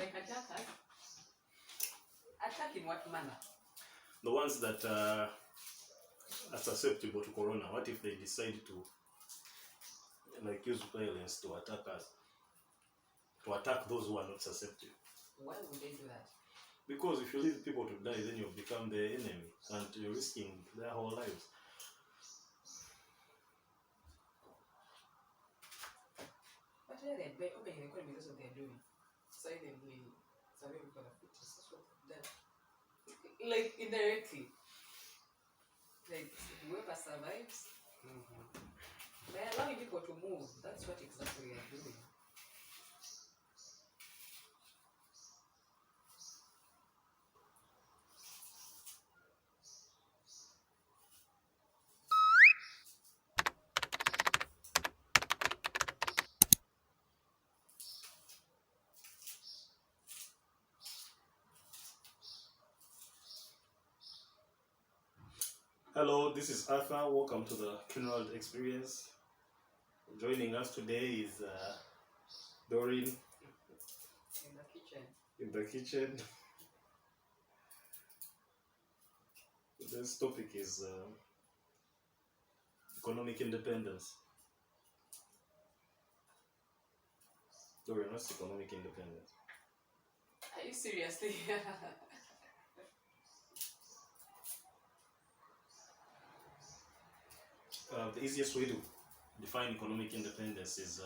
Like attackers? Attack in what manner? The ones that are susceptible to corona, what if they decide to like use violence to attack us? To attack those who are not susceptible? Why would they do that? Because if you leave people to die, then you'll become their enemy and you're risking their whole lives. But yeah, they're opening the economy, that's what they're doing. Silently, surveying for the futures, that's what they've done. Like, indirectly. Like, whoever survives, by allowing people to move, that's what exactly they're doing. Hello, this is Arthur. Welcome to the Kenrald Experience. Joining us today is Doreen In the kitchen. in the kitchen. This topic is economic independence. Doreen, what's economic independence? Are you seriously? The easiest way to define economic independence is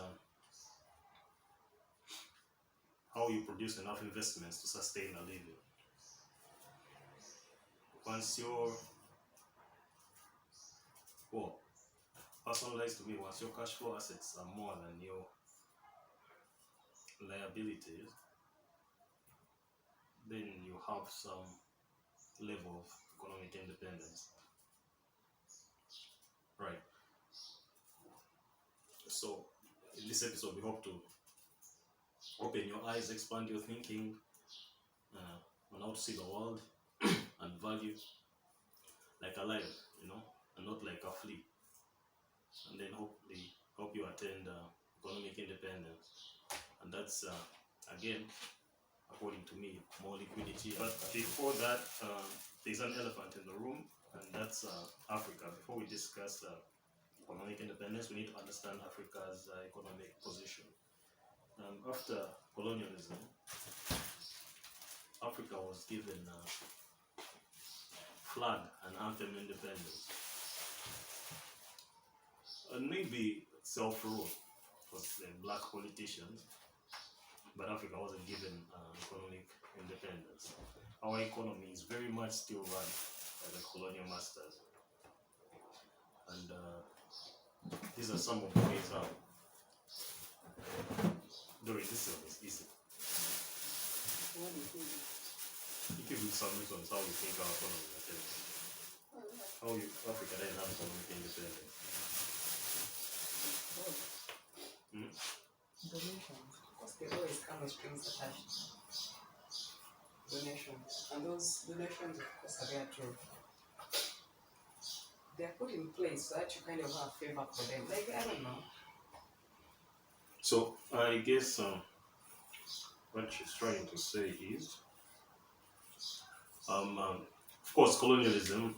how you produce enough investments to sustain a living. Once your, well, personalized to me, once your cash flow assets are more than your liabilities, then you have some level of economic independence. Right. So, in this episode, we hope to open your eyes, expand your thinking on how to see the world and value like a lion, and not like a flea. And then hopefully help you attain economic independence. And that's, again, according to me, more liquidity. But before that, there's an elephant in the room, and that's Africa. Before we discuss economic independence, we need to understand Africa's economic position. After colonialism, Africa was given flag and anthem independence. And maybe self-rule was black politicians, but Africa wasn't given economic independence. Our economy is very much still run by the colonial masters. And these are some of the ways how. During this one is easy. You give me some reasons how you think our economy is. How Africa doesn't have economic independence. Donations. Because they always come with strings attached. Donations. And those donations, of course, are there too. They're put in place so that you kind of have favor for them. Like, I don't know. So, I guess what she's trying to say is, of course, colonialism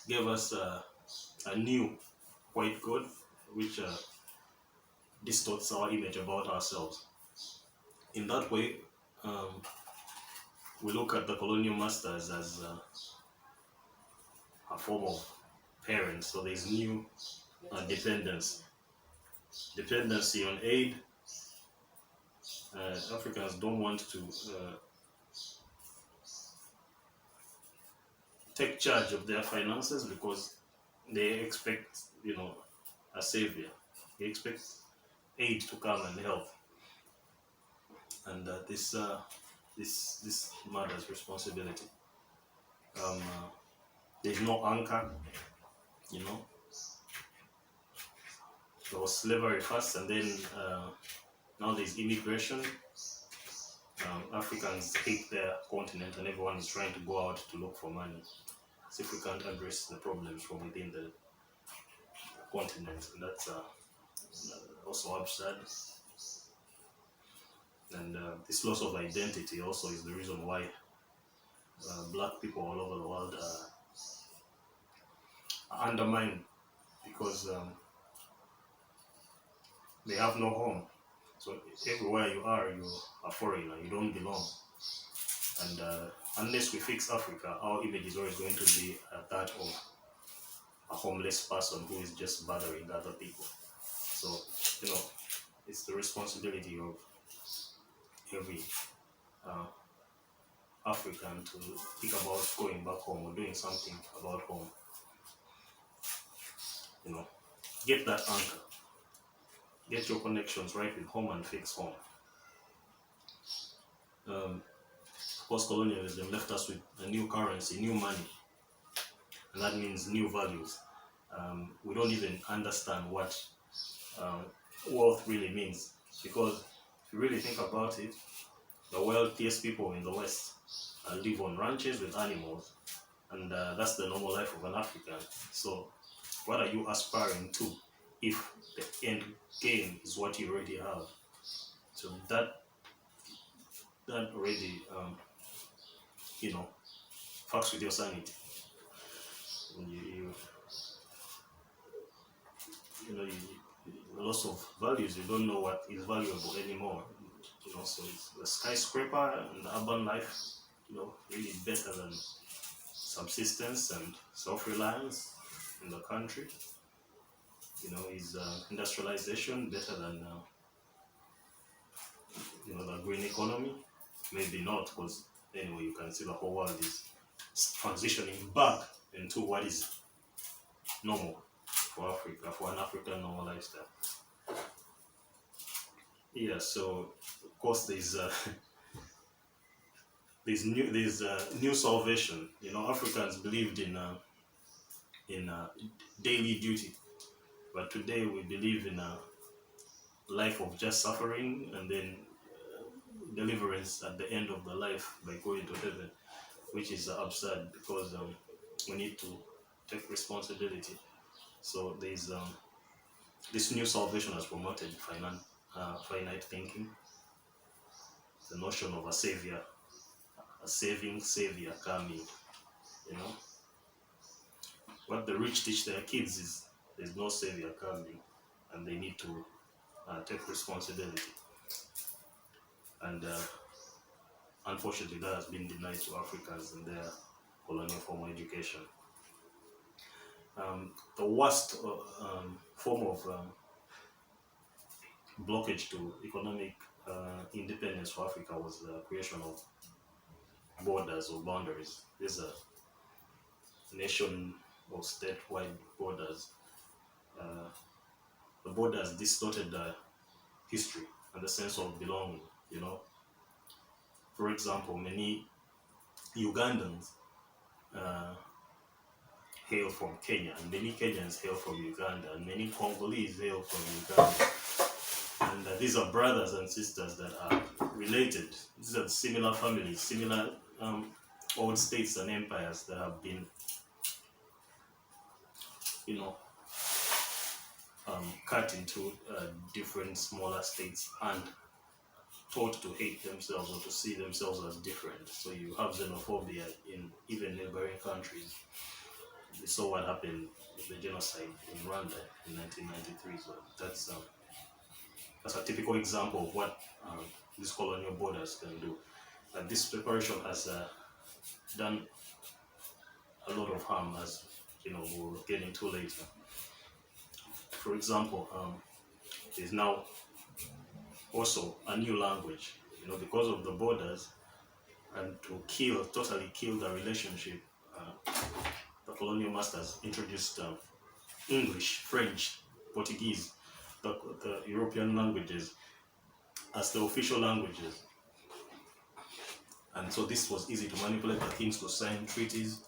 gave us a new white god, which distorts our image about ourselves. In that way, we look at the colonial masters as a form of parents. So there's new dependency on aid. Africans don't want to take charge of their finances because they expect, a savior. They expect aid to come and help, and this mother's responsibility. There's no anchor, There was slavery first, and then now there's immigration. Africans hate their continent, and everyone is trying to go out to look for money. So if we can't address the problems from within the continent, and that's also absurd. And this loss of identity also is the reason why black people all over the world are undermined, because they have no home. So everywhere you are, you're a foreigner, you don't belong. And unless we fix Africa, our image is always going to be that of a homeless person who is just bothering other people. So, it's the responsibility of every uh, African to think about going back home or doing something about home. You know, get that anchor, get your connections right with home and fix home. Post-colonialism left us with a new currency, new money, and that means new values. We don't even understand what um, wealth really means, because if you really think about it, the wealthiest people in the West live on ranches with animals, and that's the normal life of an African. So, what are you aspiring to if the end game is what you already have? So that already, fucks with your sanity. And loss of values. You don't know what is valuable anymore. So it's the skyscraper and urban life. Really better than subsistence and self-reliance in the country. Is industrialization better than the green economy? Maybe not, because anyway, you can see the whole world is transitioning back into what is normal for Africa, for an African normal lifestyle. Yeah, so of course there's new salvation. Africans believed in daily duty, but today we believe in a life of just suffering and then deliverance at the end of the life by going to heaven, which is absurd, because we need to take responsibility. So there's this new salvation has promoted finite thinking, the notion of a savior, a saving savior coming. What the rich teach their kids is there's no savior coming, and they need to take responsibility. And unfortunately, that has been denied to Africans in their colonial formal education. The worst form of blockage to economic independence for Africa was the creation of borders or boundaries. There's a nation or state-wide borders. The borders distorted the history and the sense of belonging. For example, many Ugandans hail from Kenya, and many Kenyans hail from Uganda, and many Congolese hail from Uganda. And these are brothers and sisters that are related. These are similar families, similar old states and empires that have been, cut into different smaller states and taught to hate themselves or to see themselves as different. So you have xenophobia in even neighboring countries. We saw what happened with the genocide in Rwanda in 1993. So that's a typical example of what these colonial borders can do. And this preparation has done a lot of harm, as we'll get into later. For example, there's now also a new language, because of the borders, and to totally kill the relationship. The colonial masters introduced English, French, Portuguese, the European languages as the official languages. And so this was easy to manipulate the kings to sign treaties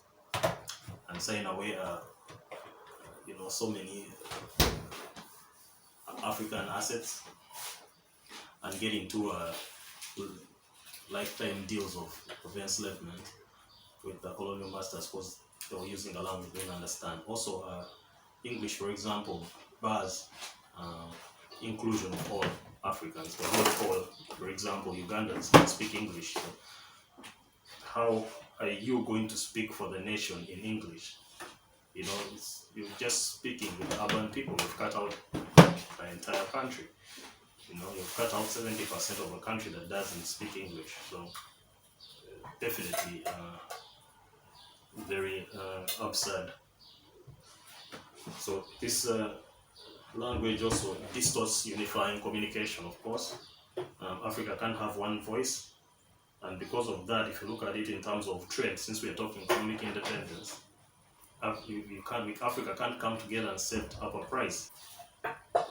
and sign away, so many African assets and get into lifetime deals of enslavement with the colonial masters, because they were using a language they didn't understand. Also, English, for example, bars inclusion of all Africans, but not all. For example, Ugandans can speak English. So how are you going to speak for the nation in English? You know, you're just speaking with urban people. You've cut out the entire country. You know, you've cut out 70% of a country that doesn't speak English. So definitely very absurd. So this language also distorts unifying communication, of course. Africa can't have one voice. And because of that, if you look at it in terms of trade, since we're talking economic independence, Africa can't come together and set up a price.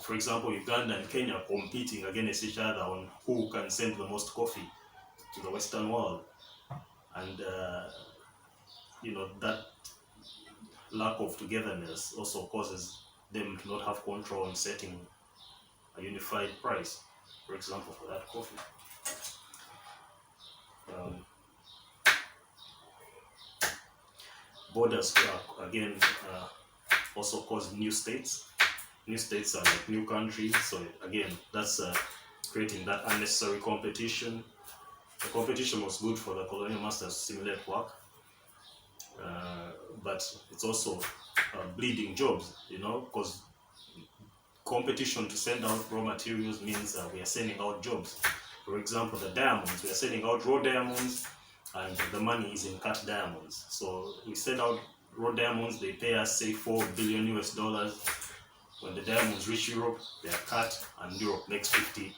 For example, Uganda and Kenya are competing against each other on who can send the most coffee to the Western world. And, you know, that lack of togetherness also causes them to not have control on setting a unified price, for example, for that coffee. Borders, again, also cause new states. New states are like new countries, so again, that's creating that unnecessary competition. The competition was good for the colonial masters to simulate work, but it's also bleeding jobs, you know, because competition to send out raw materials means we are sending out jobs. For example, the diamonds, we are sending out raw diamonds, and the money is in cut diamonds. So we send out raw diamonds, they pay us say $4 billion US. When the diamonds reach Europe, they are cut, and Europe makes $50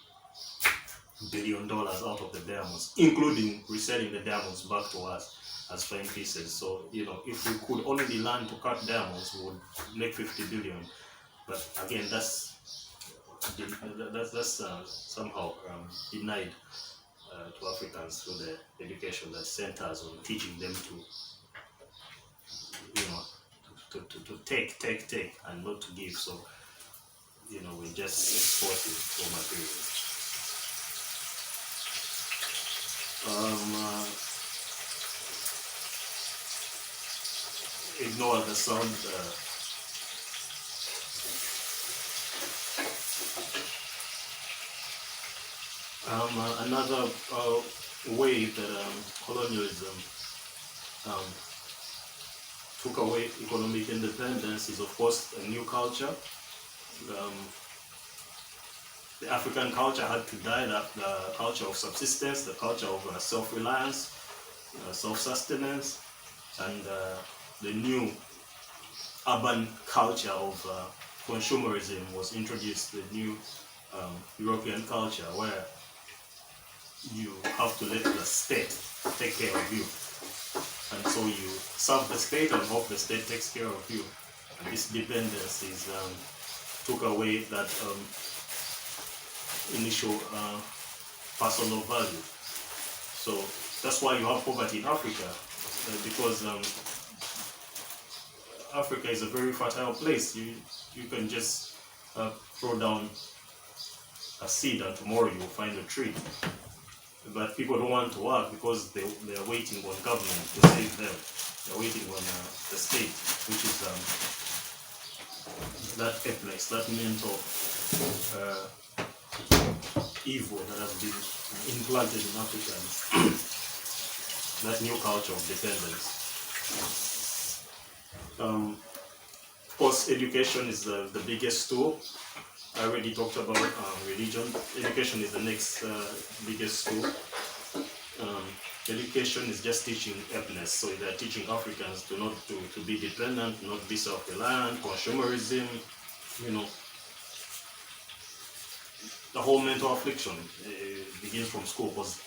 billion out of the diamonds, including reselling the diamonds back to us as fine pieces. So, you know, if we could only learn to cut diamonds, we would make 50 billion. But again, that's somehow denied to Africans through the education that centers on teaching them to, you know, to take and not to give. So, you know, we're just exporting raw materials. Ignore the sound. Another way that colonialism took away economic independence is, of course, a new culture. The African culture had to die, the culture of subsistence, the culture of self-reliance, self-sustenance, and the new urban culture of consumerism was introduced, the new European culture, where you have to let the state take care of you. And so you serve the state and hope the state takes care of you. And this dependence took away that initial personal value. So that's why you have poverty in Africa, because Africa is a very fertile place. You can just throw down a seed and tomorrow you will find a tree. But people don't want to work because they are waiting on government to save them. They're waiting on the state, which is that place, that mental evil that has been implanted in Africans, that new culture of dependence. Of course, education is the biggest tool. I already talked about religion. Education is the next biggest tool. Education is just teaching happiness. So they're teaching Africans to be dependent, not be self-reliant, consumerism, you know. The whole mental affliction begins from school, because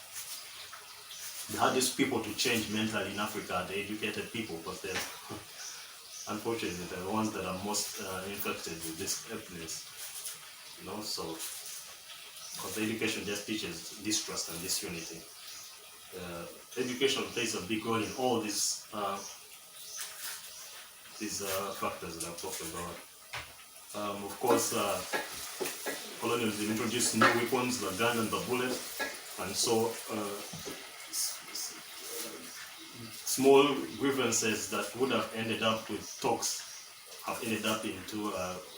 the hardest people to change mentally in Africa are the educated people, because they're unfortunately they're the ones that are most infected with this happiness. You know, so because the education just teaches distrust and disunity. Education plays a big role in all these factors that I've talked about. Of course, colonialism introduced new weapons, the gun and the bullet, and so small grievances that would have ended up with talks have ended up into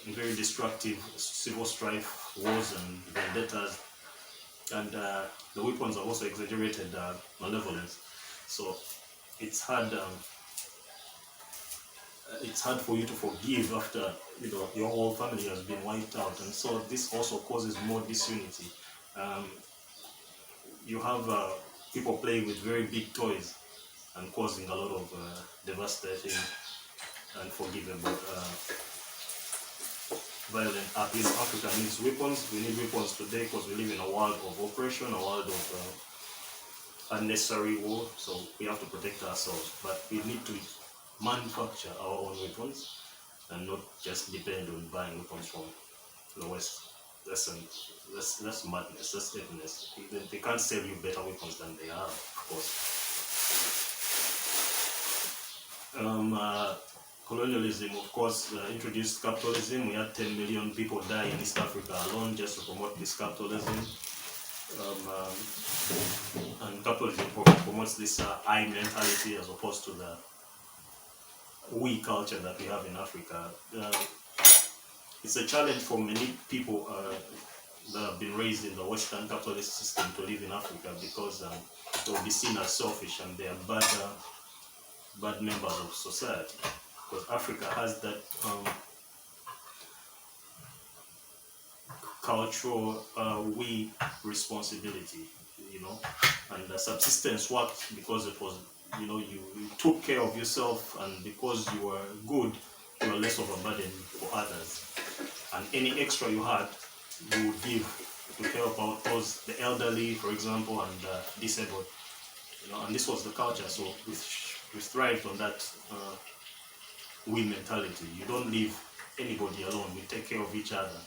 very destructive civil strife, wars, and vendettas, and the weapons have also exaggerated malevolence. So it's hard. It's hard for you to forgive after your whole family has been wiped out, and so this also causes more disunity. Um, you have people playing with very big toys and causing a lot of devastating, unforgivable, violent acts. Africa needs weapons. We need weapons today because we live in a world of oppression, a world of unnecessary war. So we have to protect ourselves, but we need to manufacture our own weapons and not just depend on buying weapons from the West. That's madness. That's deadness. They can't sell you better weapons than they have, of course. Colonialism, of course, introduced capitalism. We had 10 million people die in East Africa alone just to promote this capitalism. And capitalism promotes this I mentality as opposed to the we culture that we have in Africa. It's a challenge for many people that have been raised in the Western capitalist system to live in Africa because they'll be seen as selfish and they are bad members of society. Because Africa has that cultural we responsibility, and the subsistence worked because it was, you took care of yourself, and because you were good, you were less of a burden for others. And any extra you had, you would give to help out those, the elderly, for example, and disabled. And this was the culture. So we thrived on that we mentality. You don't leave anybody alone. We take care of each other.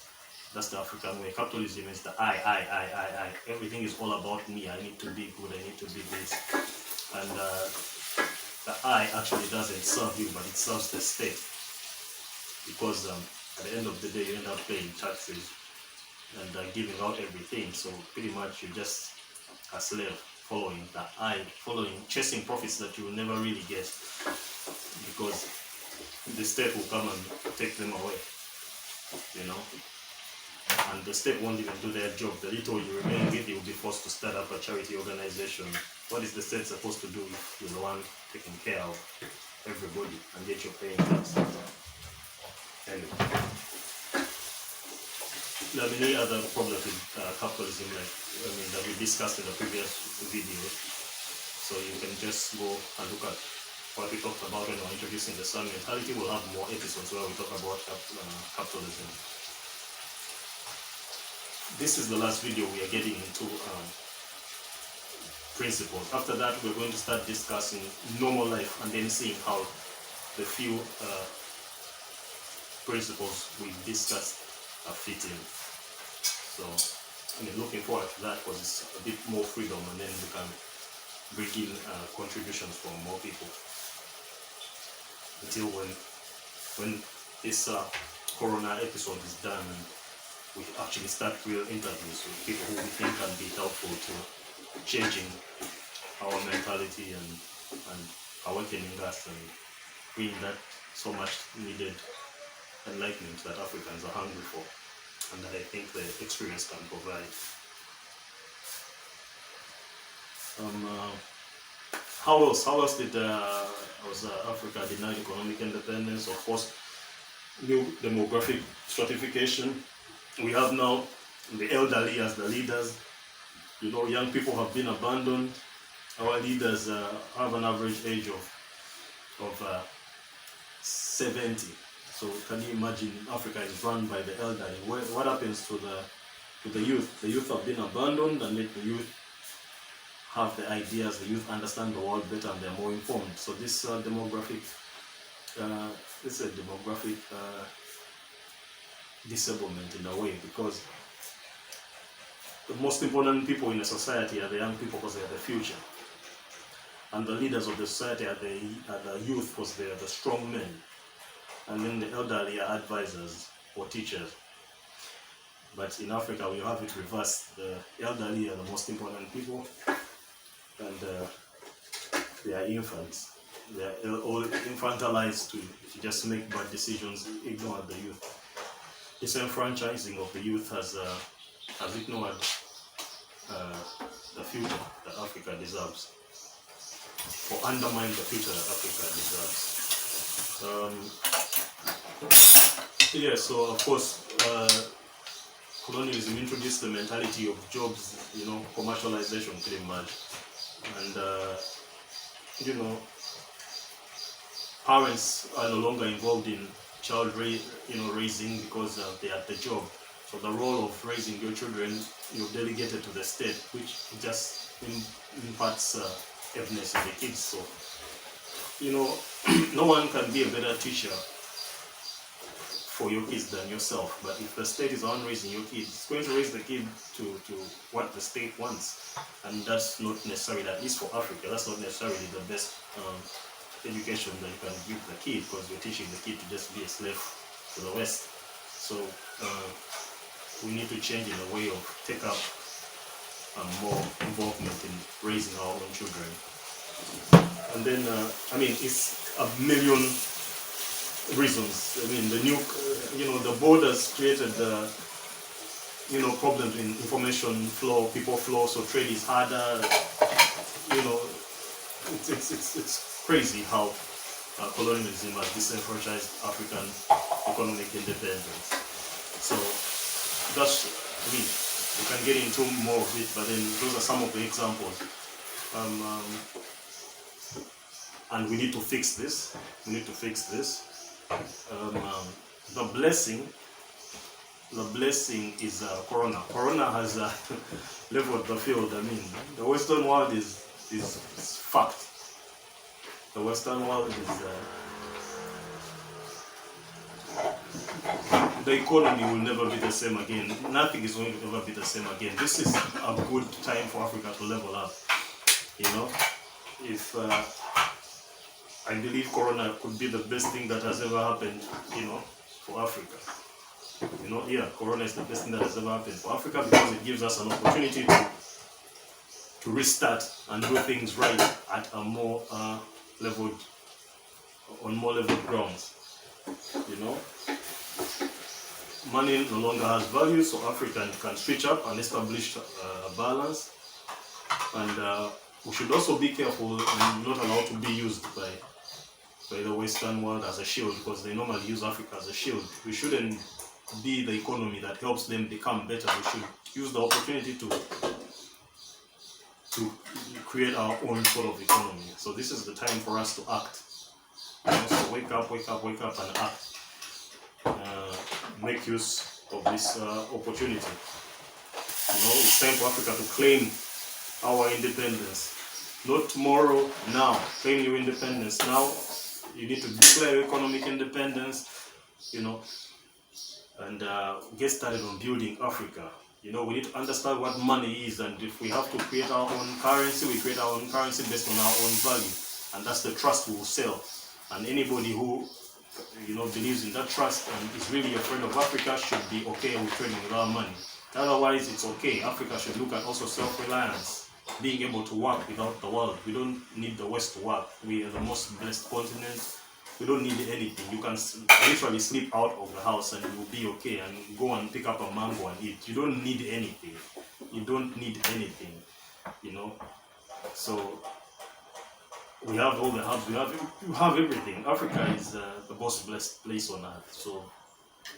That's the African way. Capitalism is the I. Everything is all about me. I need to be good. I need to be this. And the I actually doesn't serve you, but it serves the state. Because at the end of the day, you end up paying taxes and giving out everything. So pretty much you're just a slave following the I, chasing profits that you will never really get. Because the state will come and take them away, and the state won't even do their job. The little you remain with, you'll be forced to start up a charity organization. What is the state supposed to do if you're the one taking care of everybody and yet you're paying tax? Anyway, there are many other problems with capitalism, that we discussed in the previous video. So you can just go and look at what we talked about when we were introducing the S.I.R mentality. We'll have more episodes where we talk about capitalism. This is the last video we are getting into principles. After that, we're going to start discussing normal life and then seeing how the few principles we discussed are fitting. So, looking forward to that because it's a bit more freedom, and then we can bring in contributions from more people. Until when this Corona episode is done and we actually start real interviews with people who we think can be helpful to changing our mentality and awakening us and bringing that so much needed enlightenment that Africans are hungry for, and that I think the experience can provide. How else did Africa deny economic independence? Of course, new demographic stratification. We have now the elderly as the leaders. Young people have been abandoned. Our leaders have an average age of 70. So can you imagine Africa is run by the elderly? What happens to the youth? The youth have been abandoned, and let the youth have the ideas. The youth understand the world better, and they're more informed. So this demographic disablement in a way, because the most important people in a society are the young people because they are the future, and the leaders of the society are the youth because they are the strong men, and then the elderly are advisors or teachers. But in Africa, we have it reversed. The elderly are the most important people, and they are infants. they're all infantilized to just make bad decisions, ignore the youth. Disenfranchising of the youth has ignored the future that Africa deserves, or undermined the future that Africa deserves. Yeah, so of course, colonialism introduced the mentality of jobs, commercialization pretty much, and parents are no longer involved in child raising because they're at the job. So the role of raising your children, you've delegated to the state, which just imparts heaviness in the kids. So, no one can be a better teacher for your kids than yourself. But if the state is on raising your kids, it's going to raise the kid to what the state wants. And that's not necessarily, at least for Africa, that's not necessarily the best education that you can give the kid, because you're teaching the kid to just be a slave to the West. So we need to change in a way of take up more involvement in raising our own children. And then, it's a million reasons. The borders created problems in information flow, people flow, so trade is harder. It's crazy how colonialism has disenfranchised African economic independence. So we can get into more of it, but then those are some of the examples. And we need to fix this. The blessing is Corona. Corona has leveled the field. The Western world is fucked. The Western world is the economy will never be the same again. Nothing is going to ever be the same again. This is a good time for Africa to level up. If I believe Corona could be the best thing that has ever happened, for Africa. Corona is the best thing that has ever happened for Africa, because it gives us an opportunity to restart and do things right at a more on more leveled grounds. Money no longer has value, so Africa can switch up and establish a balance. And we should also be careful and not allowed to be used by the Western world as a shield, because they normally use Africa as a shield. We shouldn't be the economy that helps them become better. We should use the opportunity to create our own sort of economy. So this is the time for us to act. So wake up and act. Make use of this opportunity. It's time for Africa to claim our independence. Not tomorrow, now. Claim your independence now. You need to declare economic independence, and get started on building Africa. We need to understand what money is, and if we have to create our own currency, we create our own currency based on our own value, and that's the trust we will sell. And anybody who believes in that trust and is really a friend of Africa should be okay with trading with our money. Otherwise, it's okay. Africa should look at also self-reliance, being able to work without the world. We don't need the West to work. We are the most blessed continent. We don't need anything. You can literally sleep out of the house and you'll be okay, and go and pick up a mango and eat. You don't need anything. So we have all the hubs. You have everything. Africa is the most blessed place on earth. So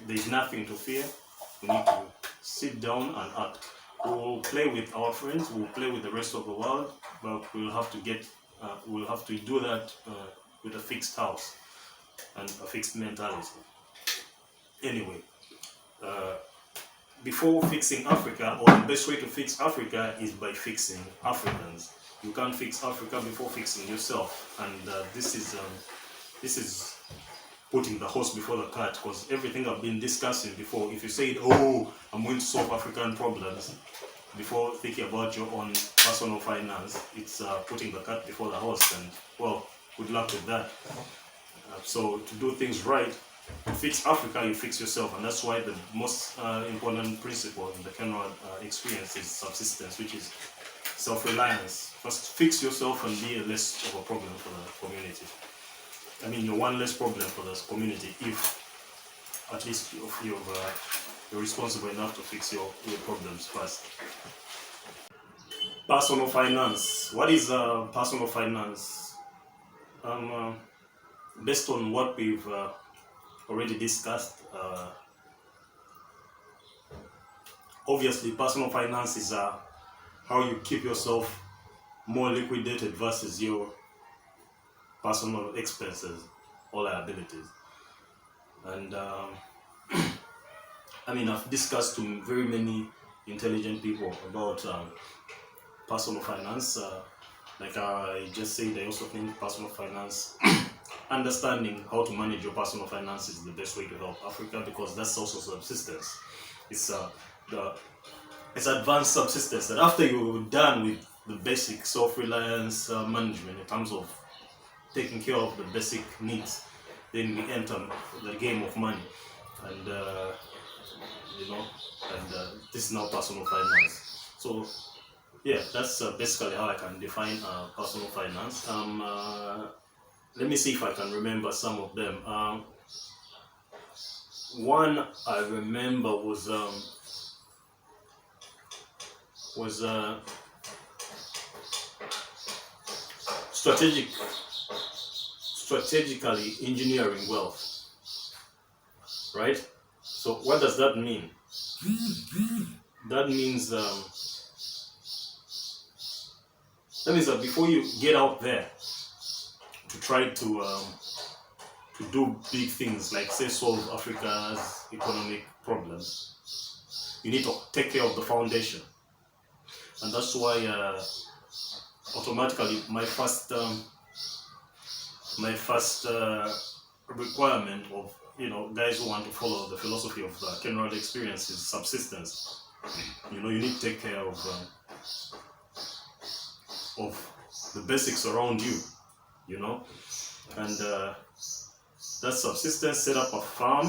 there's nothing to fear. We need to sit down and act. We'll play with our friends. We'll play with the rest of the world, but we'll have to do that with a fixed house and a fixed mentality. Anyway, before fixing Africa, or the best way to fix Africa is by fixing Africans. You can't fix Africa before fixing yourself, and this is putting the horse before the cart, because everything I've been discussing before, if you say, I'm going to solve African problems before thinking about your own personal finance, it's putting the cart before the horse, and good luck with that. So to do things right, to fix Africa, you fix yourself, and that's why the most important principle in the Kenrald Experience is subsistence, which is self-reliance. First, fix yourself and be less of a problem for the community. I mean, you're one less problem for the community if at least you're responsible enough to fix your problems first. Personal finance. What is personal finance? Based on what we've already discussed, obviously personal finance is how you keep yourself more liquidated versus your personal expenses or liabilities. And I mean, I've discussed to very many intelligent people about personal finance. Like I just said, I also think personal finance, understanding how to manage your personal finance is the best way to help Africa, because that's also subsistence. It's advanced subsistence that after you're done with the basic self-reliance management in terms of taking care of the basic needs, then we enter the game of money, and this is now personal finance. So yeah, that's basically how I can define personal finance. Let me see if I can remember some of them. One I remember was strategically engineering wealth, right? So what does that mean? That means that before you get out there to try to do big things like, say, solve Africa's economic problems, you need to take care of the foundation. And that's why automatically my first requirement of guys who want to follow the philosophy of the Kenrald Experience is subsistence. You need to take care of the basics around you, and that subsistence. Set up a farm,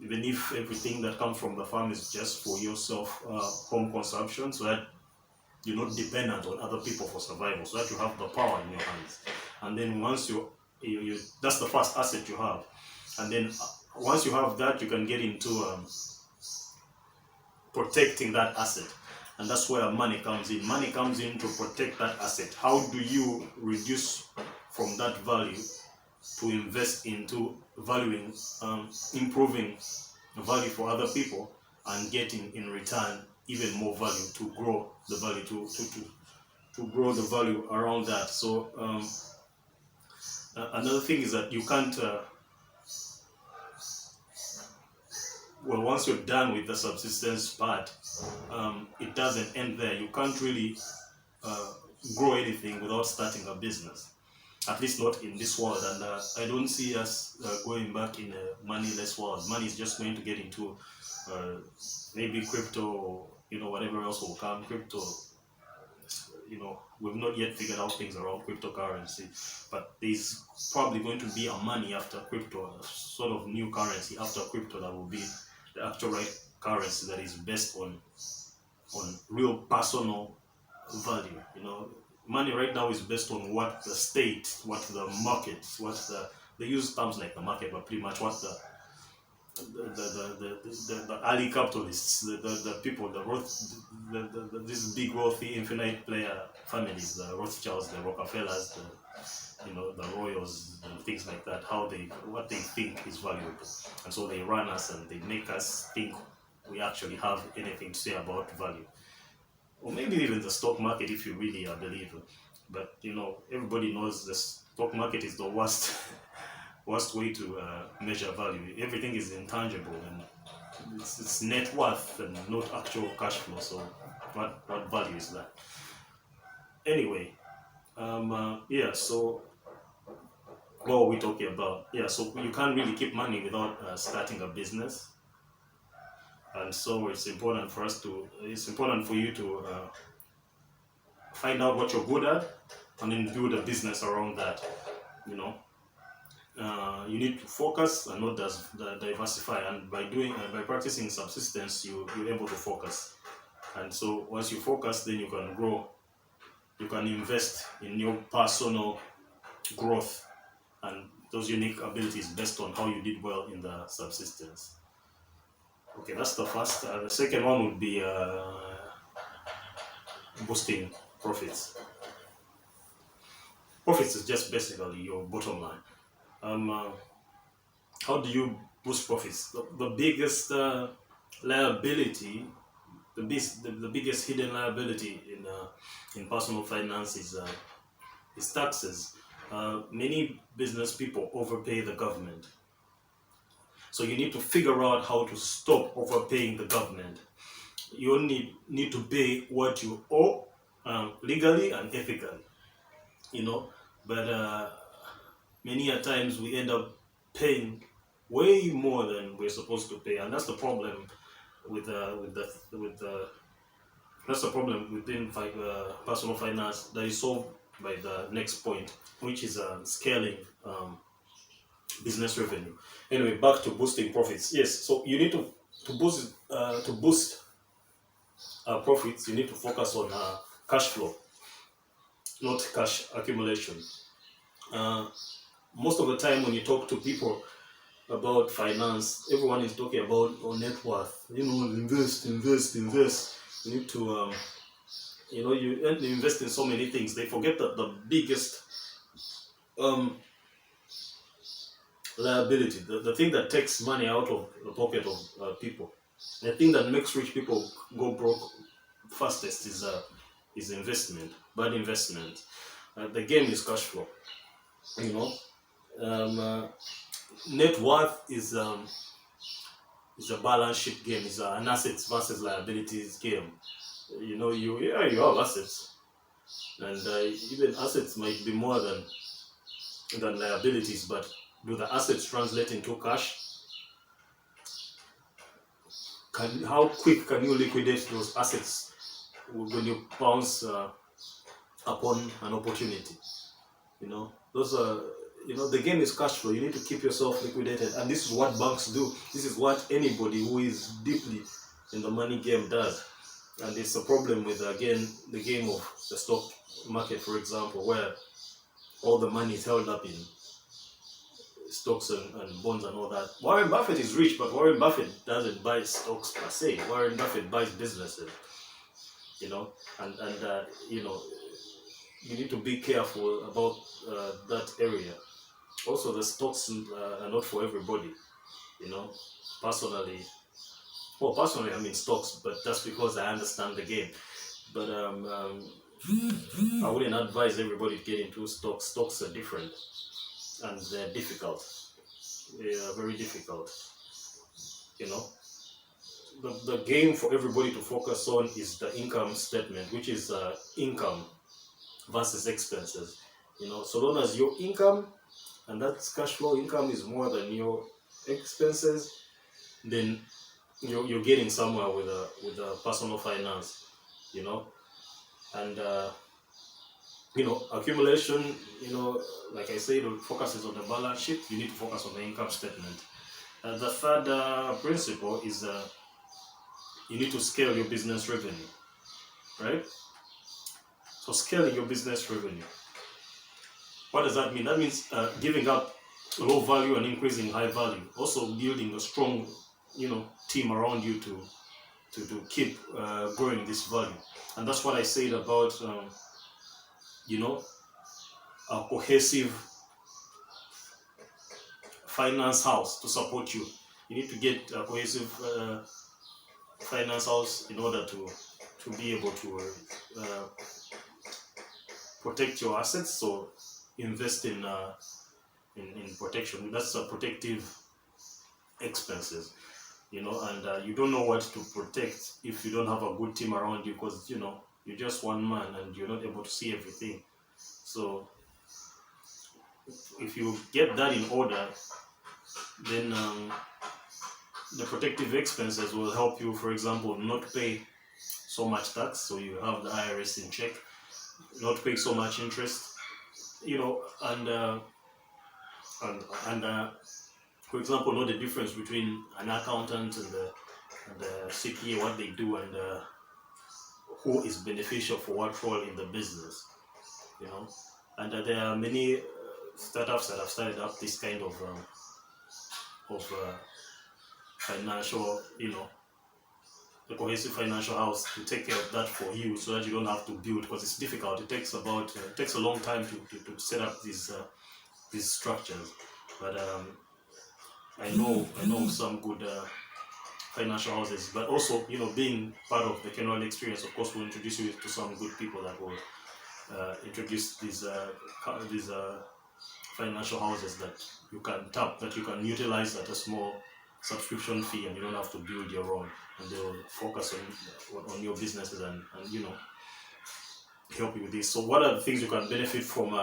even if everything that comes from the farm is just for yourself, home consumption, so that you're not dependent on other people for survival, so that you have the power in your hands. And then once you that's the first asset you have. And then once you have that, you can get into protecting that asset. And that's where money comes in. Money comes in to protect that asset. How do you reduce from that value to invest into valuing, improving value for other people, and getting in return even more value to grow the value, to grow the value around that. So another thing is that you can't once you're done with the subsistence part, it doesn't end there. You can't really grow anything without starting a business, at least not in this world. And I don't see us going back in a moneyless world. Money is just going to get into maybe crypto, or whatever else will come. Crypto, we've not yet figured out things around cryptocurrency, but there's probably going to be a money after crypto, a sort of new currency after crypto that will be the actual right currency that is based on real personal value. Money right now is based on what the state, what the market, they use terms like the market, but pretty much what the early capitalists, the people, these big wealthy infinite player families, the Rothschilds, the Rockefellers, the Royals, and things like that, what they think is valuable, and so they run us and they make us think we actually have anything to say about value, or maybe even the stock market if you really are a believer. But everybody knows the stock market is the worst way to measure value. Everything is intangible, and it's net worth and not actual cash flow. So what value is that? Anyway, so what are we talking about? So you can't really keep money without starting a business, and so it's important for you to find out what you're good at, and then build a business around that. You need to focus and not diversify, and by practicing subsistence, you're able to focus. And so once you focus, then you can grow. You can invest in your personal growth and those unique abilities based on how you did well in the subsistence. Okay, that's the first. The second one would be boosting profits. Profits is just basically your bottom line. How do you boost profits? The biggest liability, the biggest hidden liability in personal finance is taxes. Many business people overpay the government. So you need to figure out how to stop overpaying the government. You only need to pay what you owe legally and ethically, you know. But many a times we end up paying way more than we're supposed to pay, and that's the problem with that's the problem within personal finance that is solved by the next point, which is scaling business revenue. Anyway, back to boosting profits. Yes, so you need to boost profits. You need to focus on cash flow, not cash accumulation. Uh, Most of the time, when you talk to people about finance, everyone is talking about net worth. Invest, invest, invest. You need to, you invest in so many things. They forget that the biggest um, liability, the thing that takes money out of the pocket of people, the thing that makes rich people go broke fastest is investment, bad investment. The game is cash flow. You know, net worth is a balance sheet game. It's an assets versus liabilities game. You have assets, and even assets might be more than liabilities. But do the assets translate into cash? How quick can you liquidate those assets when you bounce upon an opportunity? Those are the game is cash flow. You need to keep yourself liquidated, and this is what banks do. This is what anybody who is deeply in the money game does. And it's a problem with, again, the game of the stock market, for example, where all the money is held up in stocks and bonds and all that. Warren Buffett is rich, but Warren Buffett doesn't buy stocks per se. Warren Buffett buys businesses, and you need to be careful about that area. Also, the stocks are not for everybody, personally. Well, personally, I mean stocks, but that's because I understand the game. But I wouldn't advise everybody to get into stocks. Stocks are different, and they're difficult. They are very difficult. The game for everybody to focus on is the income statement, which is income versus expenses. So long as your income, and that's cash flow income, is more than your expenses, then you're getting somewhere with personal finance. And accumulation, like I said, it focuses on the balance sheet. You need to focus on the income statement. The third principle is you need to scale your business revenue, right? So scaling your business revenue, what does that mean? That means giving up low value and increasing high value. Also building a strong team around you to keep growing this value. And that's what I said about a cohesive finance house to support you. You need to get a cohesive finance house in order to be able to protect your assets. So invest in protection. That's a protective expenses. And you don't know what to protect if you don't have a good team around you, because you're just one man and you're not able to see everything. So if you get that in order, then the protective expenses will help you, for example, not pay so much tax, so you have the IRS in check, not pay so much interest, and for example, know the difference between an accountant and the CPA, what they do, and who is beneficial for what role in the business, you know. And there are many startups that have started up this kind of financial, you know, a cohesive financial house to take care of that for you, so that you don't have to build, because it's difficult. It takes it takes a long time to set up these structures. But I know some good financial houses. But also, you know, being part of the Kenrald Experience, of course, will introduce you to some good people that will introduce these financial houses that you can tap, that you can utilize at a small subscription fee, and you don't have to build your own, and they'll focus on your businesses and you know, help you with this. So what are the things you can benefit from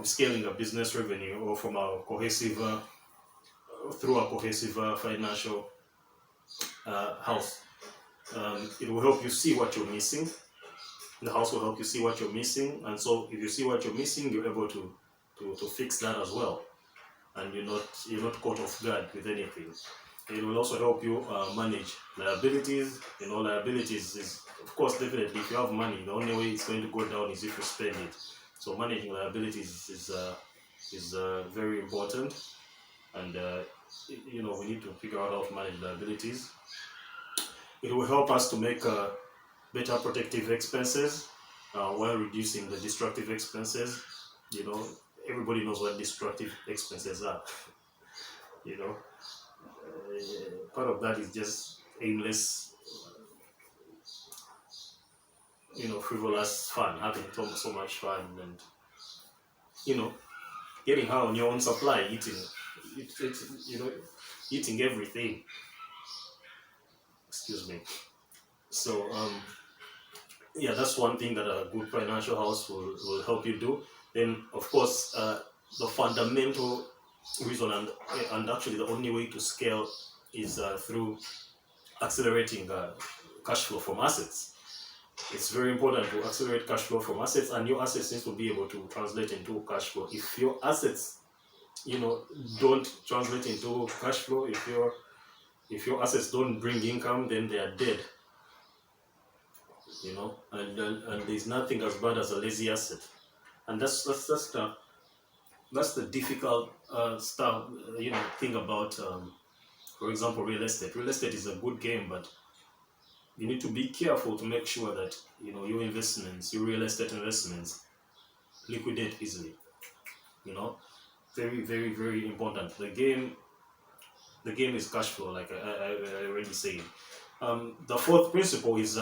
scaling a business revenue, or from a cohesive through a cohesive financial house? It will help you see what you're missing. The house will help you see what you're missing, and so if you see what you're missing, you're able to fix that as well, and you're not caught off guard with anything. It will also help you manage liabilities. You know, liabilities is, of course, definitely, if you have money, the only way it's going to go down is if you spend it. So managing liabilities is very important, and you know, we need to figure out how to manage liabilities. It will help us to make better protective expenses while reducing the destructive expenses. You know, everybody knows what destructive expenses are. You know, part of that is just aimless, you know, frivolous fun, having so much fun, and you know, getting high on your own supply, you know, eating everything. Excuse me. So yeah, that's one thing that a good financial house will help you do. Then, of course, the fundamental reason, and actually the only way to scale is through accelerating cash flow from assets. It's very important to accelerate cash flow from assets, and your assets need to be able to translate into cash flow. If your assets, you know, don't translate into cash flow, if your assets don't bring income, then they are dead. You know, and there's nothing as bad as a lazy asset, and that's the difficult stuff. You know, thing about, for example, real estate. Real estate is a good game, but you need to be careful to make sure that, you know, your investments, your real estate investments, liquidate easily. You know, very, very, very important. The game is cash flow, like I already said. The fourth principle is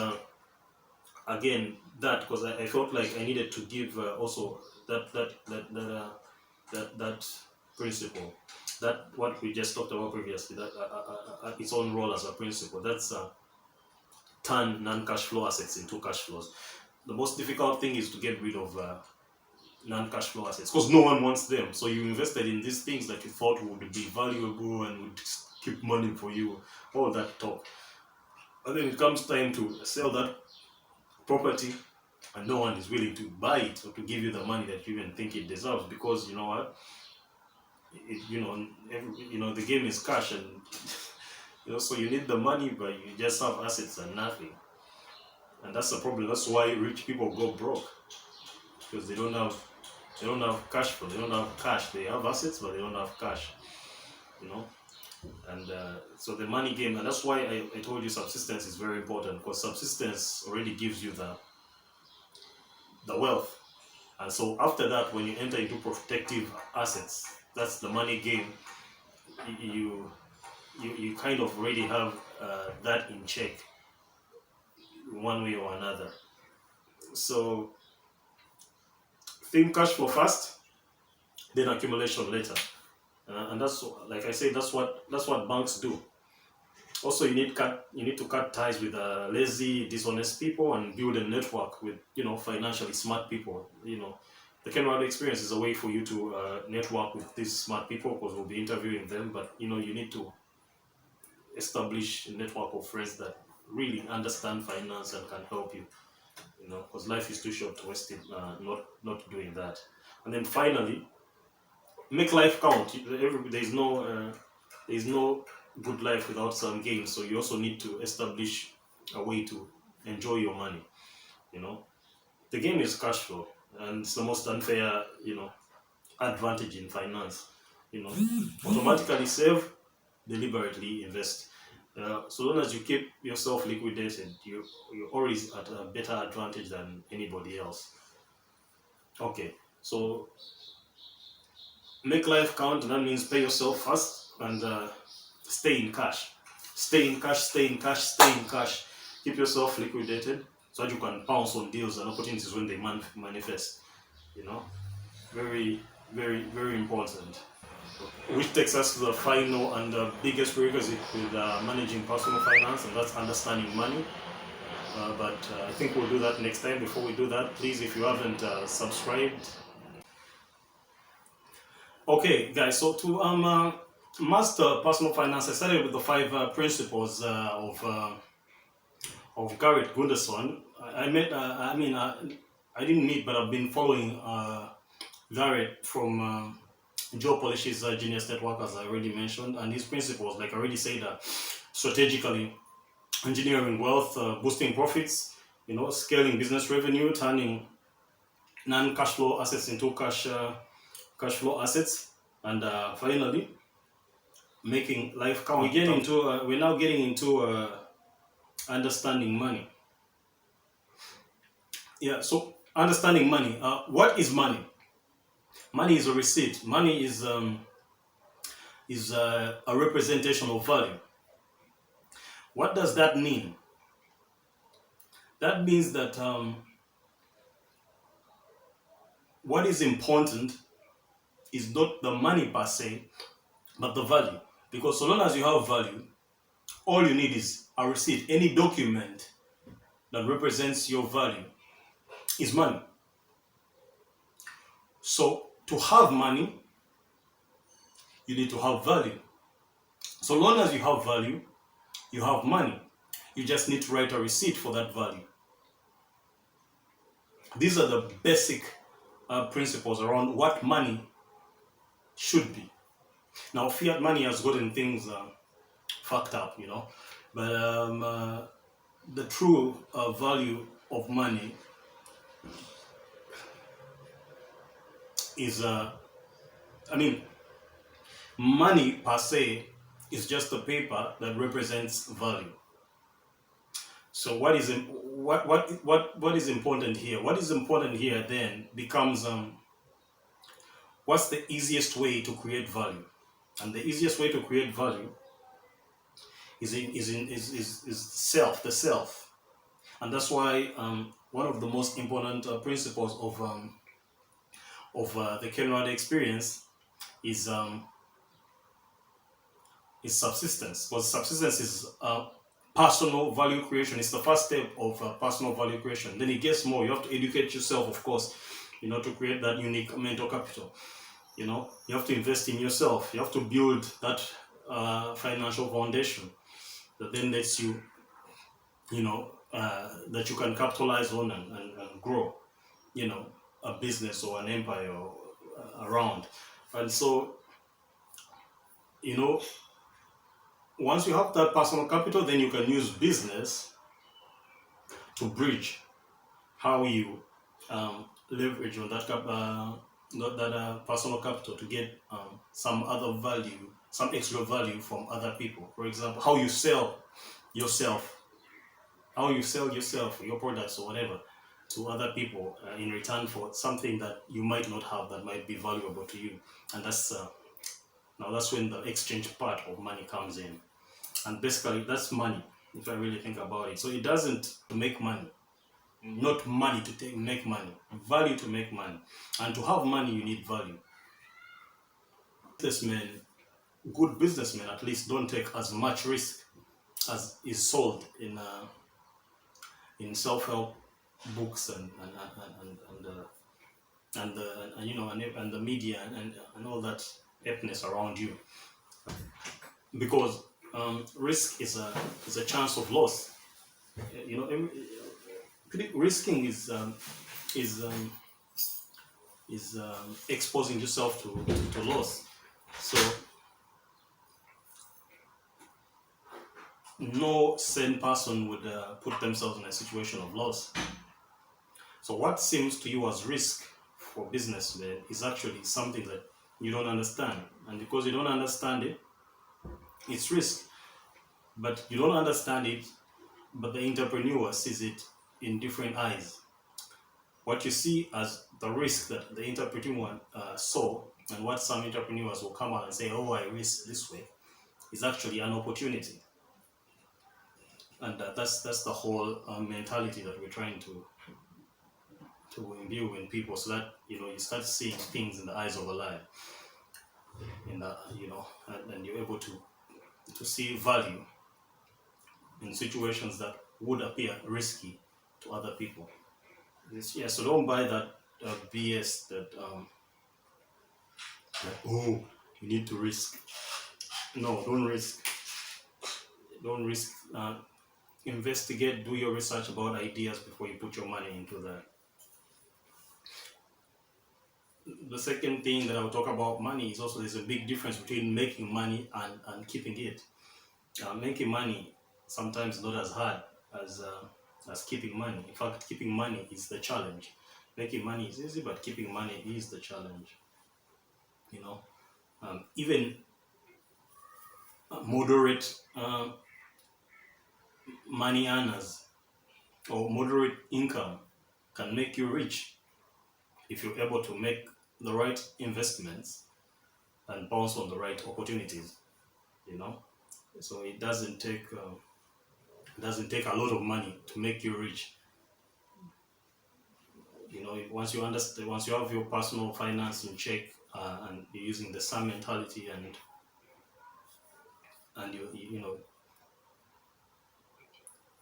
again that, because I felt like I needed to give also that principle, that what we just talked about previously, that its own role as a principle. That's turn non-cash flow assets into cash flows. The most difficult thing is to get rid of non-cash flow assets, because no one wants them. So you invested in these things that you thought would be valuable and would keep money for you, all that talk. And then it comes time to sell that property, and no one is willing to buy it or to give you the money that you even think it deserves, because you know what, you know, the game is cash, and you know, so you need the money, but you just have assets and nothing, and that's the problem. That's why rich people go broke, because they don't have cash flow. They don't have cash. They have assets, but they don't have cash. You know, and so the money game, and that's why I told you subsistence is very important, because subsistence already gives you the wealth. And so after that, when you enter into protective assets, that's the money game. You kind of already have that in check, one way or another. So think cash flow first, then accumulation later, and that's, like I say, that's what banks do. Also, you need to cut ties with lazy, dishonest people, and build a network with, you know, financially smart people. You know, the Kenrald Experience is a way for you to network with these smart people, because we'll be interviewing them. But you know, you need to establish a network of friends that really understand finance and can help you. You know, because life is too short to waste it not doing that. And then finally, make life count. There is no good life without some gains. So you also need to establish a way to enjoy your money. You know, the game is cash flow, and it's the most unfair, advantage in finance. You know, automatically save, deliberately invest. So long as you keep yourself liquidated, you're always at a better advantage than anybody else. Okay, so make life count. That means pay yourself first and stay in cash. Stay in cash, stay in cash, stay in cash. Keep yourself liquidated so that you can pounce on deals and opportunities when they manifest. You know, very, very, very important. Which takes us to the final and the biggest prerequisite with managing personal finance, and that's understanding money. But I think we'll do that next time. Before we do that, please, if you haven't subscribed. Okay, guys, so to master personal finance, I started with the 5 principles of Garrett Gunderson. I met, I didn't meet, but I've been following Garrett from Joe Polish's Genius Network, as I already mentioned, and his principles, like I already said, strategically engineering wealth, boosting profits, scaling business revenue, turning non-cash flow assets into cash flow assets, and finally making life count. We're now getting into understanding money. Yeah, so understanding money. What is money? Money is a receipt. Money is a representation of value. What does that mean? That means that what is important is not the money per se, but the value. Because so long as you have value, all you need is a receipt. Any document that represents your value is money. So to have money, you need to have value. So long as you have value, you have money. You just need to write a receipt for that value. These are the basic principles around what money should be. Now, fiat money has gotten things fucked up, but the true value of money is, money per se is just a paper that represents value. So what is important here? What is important here then becomes what's the easiest way to create value? And the easiest way to create value is the self, and that's why one of the most important principles of the Kenrald Experience is subsistence. Because subsistence is personal value creation. It's the first step of personal value creation. Then it gets more. You have to educate yourself, of course, to create that unique mental capital. You have to invest in yourself. You have to build that financial foundation that then lets you, that you can capitalize on and grow, a business or an empire around. And so, once you have that personal capital, then you can use business to bridge how you leverage on that personal capital to get some other value, some extra value from other people. For example, how you sell yourself, your products or whatever, to other people in return for something that you might not have that might be valuable to you. And that's when the exchange part of money comes in. And basically that's money, if I really think about it. So it doesn't make money, not money to make money, value to make money. And to have money, you need value. Good businessmen at least don't take as much risk as is sold in self-help books and the media and all that epness around you, because risk is a chance of loss. Risking is exposing yourself to loss. So no sane person would put themselves in a situation of loss. So what seems to you as risk for businessmen is actually something that you don't understand. And because you don't understand it, it's risk. But you don't understand it, but the entrepreneur sees it in different eyes. What you see as the risk that the entrepreneur saw, and what some entrepreneurs will come out and say, oh, I risk this way, is actually an opportunity. And that's the whole mentality that we're trying to imbue in people, so that you start seeing things in the eyes of a lion, in the and you're able to see value in situations that would appear risky to other people. Yeah, so don't buy that BS that oh, you need to risk. No, don't risk. Don't risk. Investigate, do your research about ideas before you put your money into that. The second thing that I will talk about money is also there's a big difference between making money and keeping it. Making money sometimes not as hard as keeping money. In fact, keeping money is the challenge. Making money is easy, but keeping money is the challenge. Even moderate money earners or moderate income can make you rich if you're able to make the right investments and bounce on the right opportunities. So it doesn't take a lot of money to make you rich. Once you understand, once you have your personal finance in check, and you're using the SAR mentality, and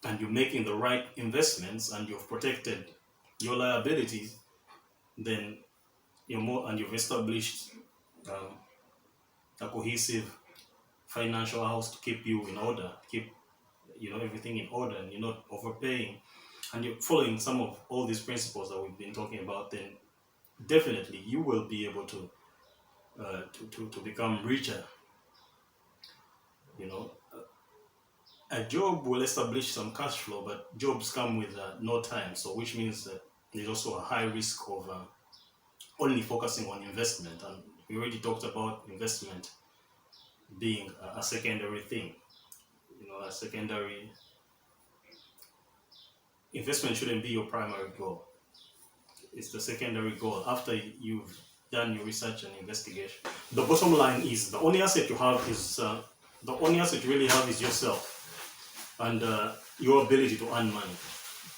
and you're making the right investments, and you've protected your liabilities, then you've established a cohesive financial house to keep you in order, keep everything in order, and you're not overpaying, and you're following some of all these principles that we've been talking about, then definitely you will be able to become richer. A job will establish some cash flow, but jobs come with no time, so which means that there's also a high risk of only focusing on investment. And we already talked about investment being a secondary thing. A secondary investment shouldn't be your primary goal. It's the secondary goal after you've done your research and investigation. The bottom line is the only asset you have is the only asset you really have is yourself and your ability to earn money.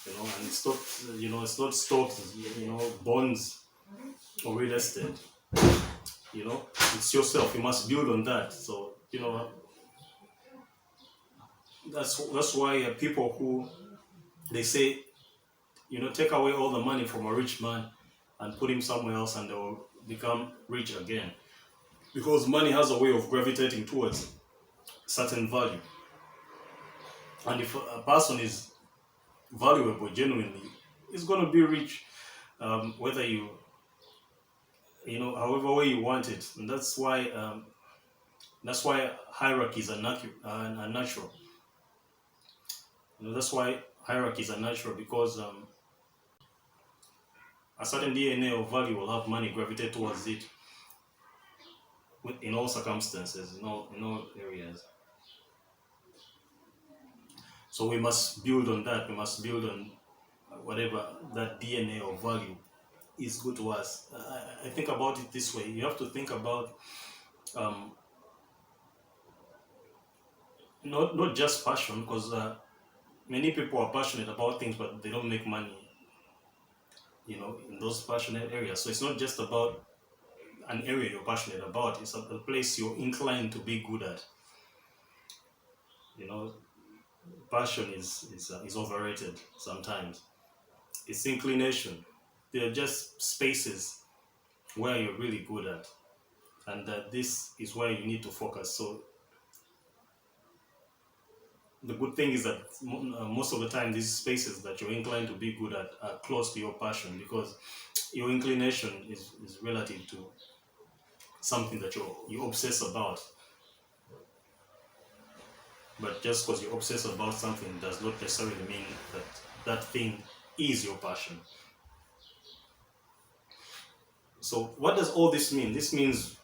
And it's not stocks, bonds or real estate. It's yourself. You must build on that. So that's why people who they say, take away all the money from a rich man and put him somewhere else and they will become rich again. Because money has a way of gravitating towards certain value. And if a person is valuable genuinely, he's going to be rich, whether however way you want it. And that's why hierarchies are natural. That's why hierarchies are natural, because a certain DNA of value will have money gravitate towards it in all circumstances, in all areas. So we must build on that. We must build on whatever that DNA of value is good to us. I think about it this way. You have to think about not just passion, because many people are passionate about things, but they don't make money, in those passionate areas. So it's not just about an area you're passionate about. It's a place you're inclined to be good at. Passion is overrated sometimes. It's inclination. They're just spaces where you're really good at, and this is where you need to focus. So the good thing is that most of the time these spaces that you're inclined to be good at are close to your passion, because your inclination is relative to something that you obsess about. But just because you're obsessed about something does not necessarily mean that that thing is your passion. So what does all this mean? This means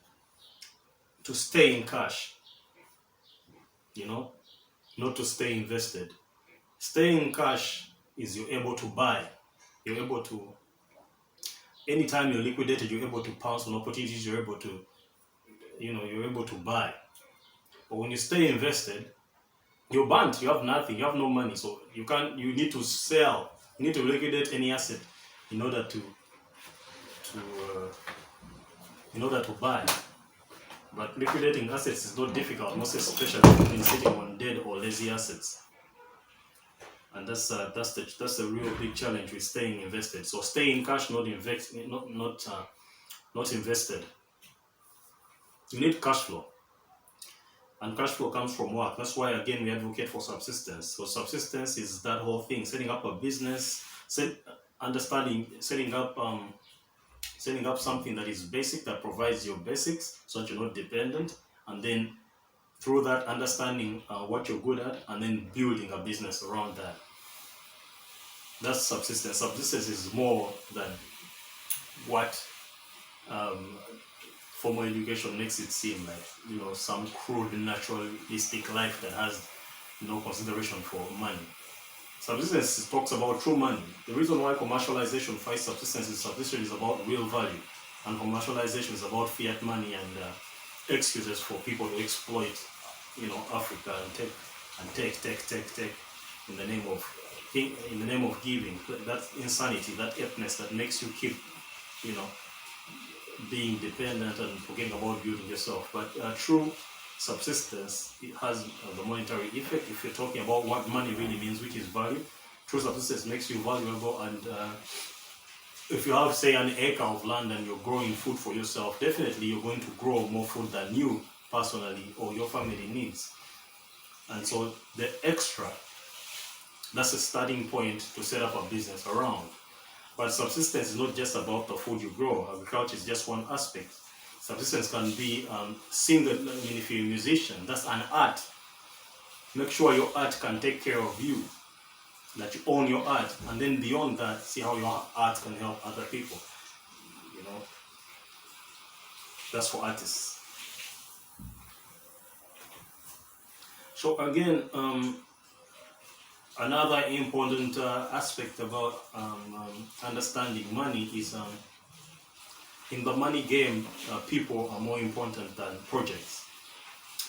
to stay in cash, not to stay invested. Staying in cash is you're able to buy. You're able to, anytime you're liquidated, you're able to pounce on opportunities, you're able to, you're able to buy. But when you stay invested, you're burnt, you have nothing, you have no money, so you need to sell, you need to liquidate any asset in order to buy. But liquidating assets is not difficult, most especially if you've been sitting on dead or lazy assets. And that's the real big challenge with staying invested. So stay in cash, not invested. You need cash flow, and cash flow comes from work. That's why again we advocate for subsistence. So subsistence is that whole thing: setting up a business, setting up something that is basic, that provides your basics, so that you're not dependent, and then through that understanding what you're good at, and then building a business around that. That's subsistence. Subsistence is more than what formal education makes it seem like, some crude, naturalistic life that has no consideration for money. Subsistence talks about true money. The reason why commercialization fights subsistence is about real value, and commercialization is about fiat money and excuses for people to exploit, Africa and take in the name of giving. That insanity, that aptness that makes you keep, being dependent and forgetting about building yourself. But true subsistence, it has the monetary effect. If you're talking about what money really means, which is value, true subsistence makes you valuable. And if you have, say, an acre of land and you're growing food for yourself, definitely you're going to grow more food than you personally or your family needs. And so the extra, that's a starting point to set up a business around. But subsistence is not just about the food you grow. Agriculture is just one aspect. Subsistence can be single. If you're a musician, that's an art. Make sure your art can take care of you, that you own your art, and then beyond that, see how your art can help other people. That's for artists. So again, another important aspect about understanding money is in the money game, people are more important than projects.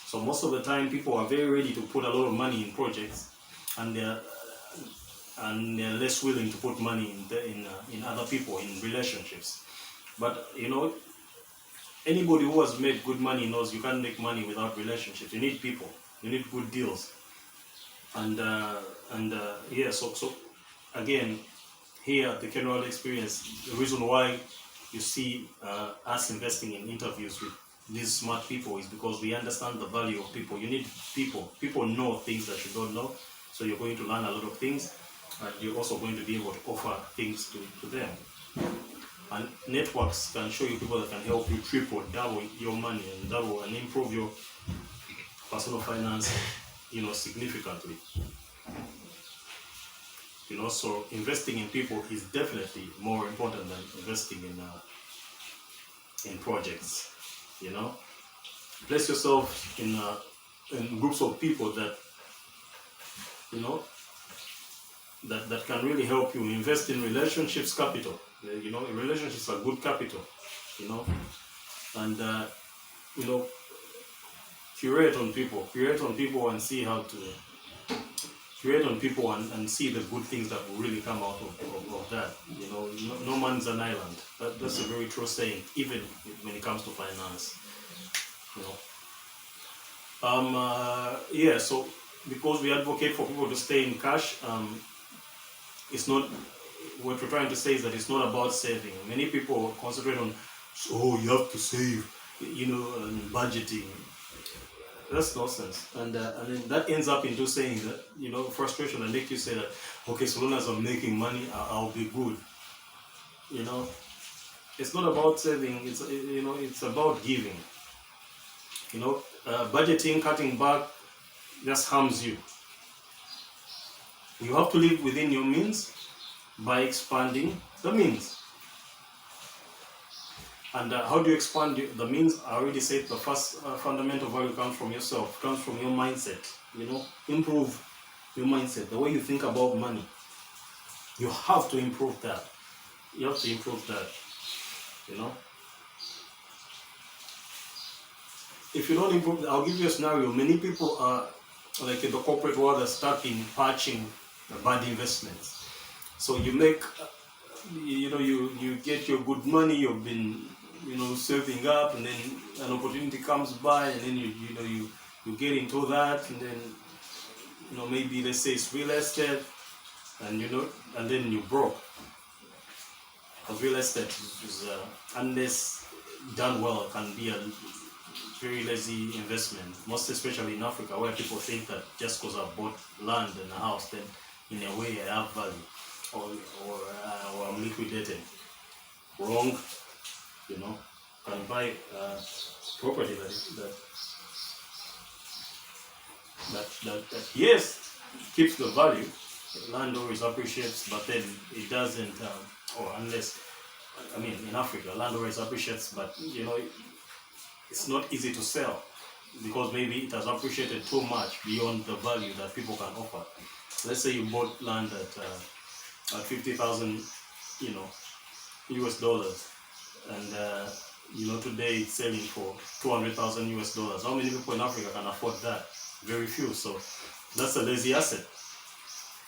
So most of the time, people are very ready to put a lot of money in projects, and they're less willing to put money in other people, in relationships. But anybody who has made good money knows you can't make money without relationships. You need people. You need good deals. So again, here at the Kenrald Experience, the reason why you see us investing in interviews with these smart people is because we understand the value of people. You need people. People know things that you don't know, so you're going to learn a lot of things, and you're also going to be able to offer things to them. And networks can show you people that can help you triple, double your money, and improve your personal finance, significantly. So investing in people is definitely more important than investing in projects. Place yourself in groups of people that that can really help you. Invest in relationships capital. Relationships are good capital. And curate on people and see how to create on people and see the good things that will really come out of that. No man's an island. That's a very true saying, even when it comes to finance. So because we advocate for people to stay in cash, it's not, what we're trying to say is that it's not about saving. Many people concentrate on, you have to save, and budgeting. That's nonsense, and then that ends up into saying that frustration, and make you say that, okay, so long as I'm making money, I'll be good. It's not about saving. It's about giving. Budgeting, cutting back, just harms you. You have to live within your means by expanding the means. And how do you expand the means? I already said the first fundamental value comes from yourself, comes from your mindset. Improve your mindset, the way you think about money. You have to improve that. You have to improve that. If you don't improve, I'll give you a scenario. Many people are, like in the corporate world, are stuck in patching bad investments. So you make, you get your good money. You've been, saving up, and then an opportunity comes by, and then you get into that, and then maybe let's say it's real estate, and and then you broke. Because real estate is unless done well, can be a very lazy investment, most especially in Africa, where people think that just because I bought land and a house, then in a way I have value, or I'm liquidated. Wrong. Can buy property that yes, keeps the value. Land always appreciates, but then it doesn't, or unless, in Africa, land always appreciates, but it's not easy to sell because maybe it has appreciated too much beyond the value that people can offer. Let's say you bought land at 50,000, US dollars, and today it's selling for 200,000 US dollars. How many people in Africa can afford that? Very few. So that's a lazy asset.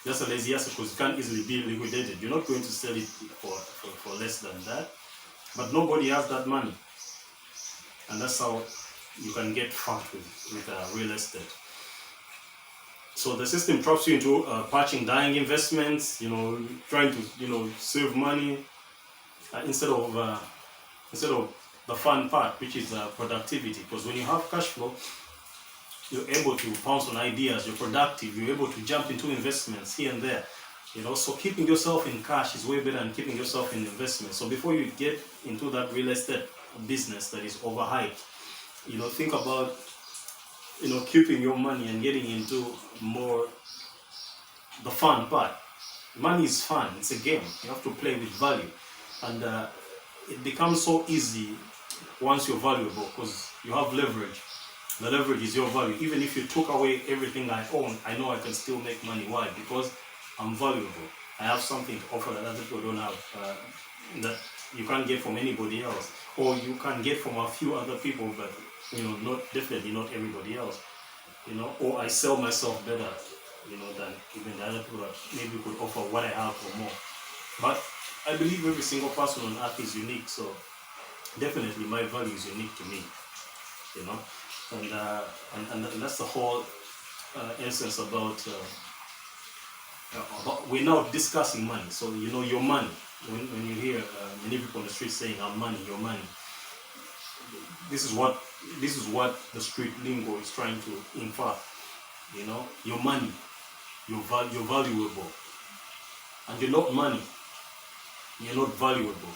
That's a lazy asset because it can't easily be liquidated. You're not going to sell it for less than that. But nobody has that money. And that's how you can get fat with real estate. So the system traps you into patching dying investments, trying to, save money instead of the fun part, which is productivity. Because when you have cash flow, you're able to pounce on ideas, you're productive, you're able to jump into investments here and there. So keeping yourself in cash is way better than keeping yourself in investment. So before you get into that real estate business that is overhyped, think about, keeping your money and getting into more the fun part. Money is fun, it's a game. You have to play with value. And it becomes so easy once you're valuable because you have leverage. The leverage is your value. Even if you took away everything I own, I know I can still make money. Why? Because I'm valuable. I have something to offer that other people don't have, that you can't get from anybody else, or you can get from a few other people, but definitely not everybody else. Or I sell myself better, than even the other people that maybe could offer what I have or more. But I believe every single person on earth is unique, so definitely my value is unique to me. And that's the whole essence about. We're now discussing money. So your money. When you hear many people on the street saying "I'm money," your money. This is what the street lingo is trying to infer. Your money, you're valuable, and you're not money. You're not valuable.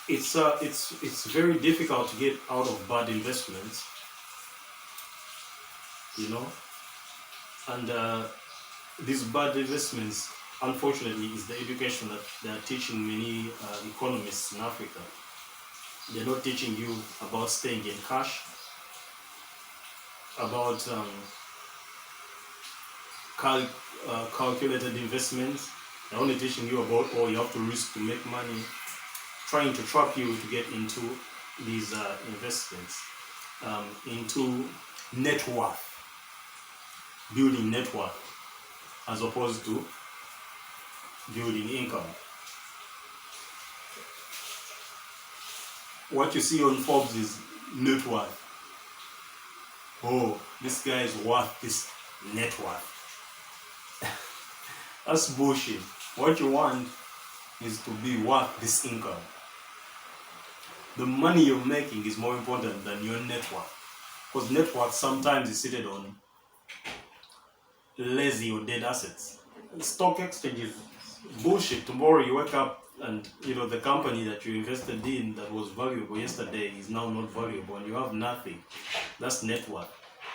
It's very difficult to get out of bad investments, and these bad investments, unfortunately, is the education that they are teaching many economists in Africa. They're not teaching you about staying in cash, about calculated investments. They're only teaching you about, you have to risk to make money, trying to trap you to get into these investments, into net worth, building net worth, as opposed to building income. What you see on Forbes is net worth. Oh, this guy is worth this net worth. That's bullshit. What you want is to be worth this income. The money you're making is more important than your net worth. Because net worth sometimes is seated on lazy or dead assets. Stock exchange is bullshit. Tomorrow you wake up and the company that you invested in that was valuable yesterday is now not valuable, and you have nothing. That's net worth.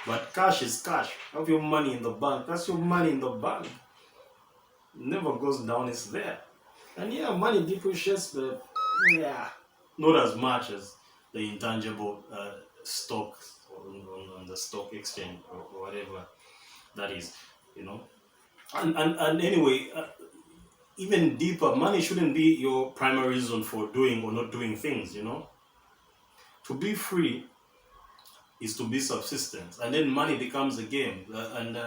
But cash is cash. Have your money in the bank. That's your money in the bank. It never goes down. It's there. And yeah, money depreciates, but yeah, not as much as the intangible stocks on the stock exchange or whatever that is, you know. And anyway, even deeper, money shouldn't be your primary reason for doing or not doing things, To be free is to be subsistence, and then money becomes a game. And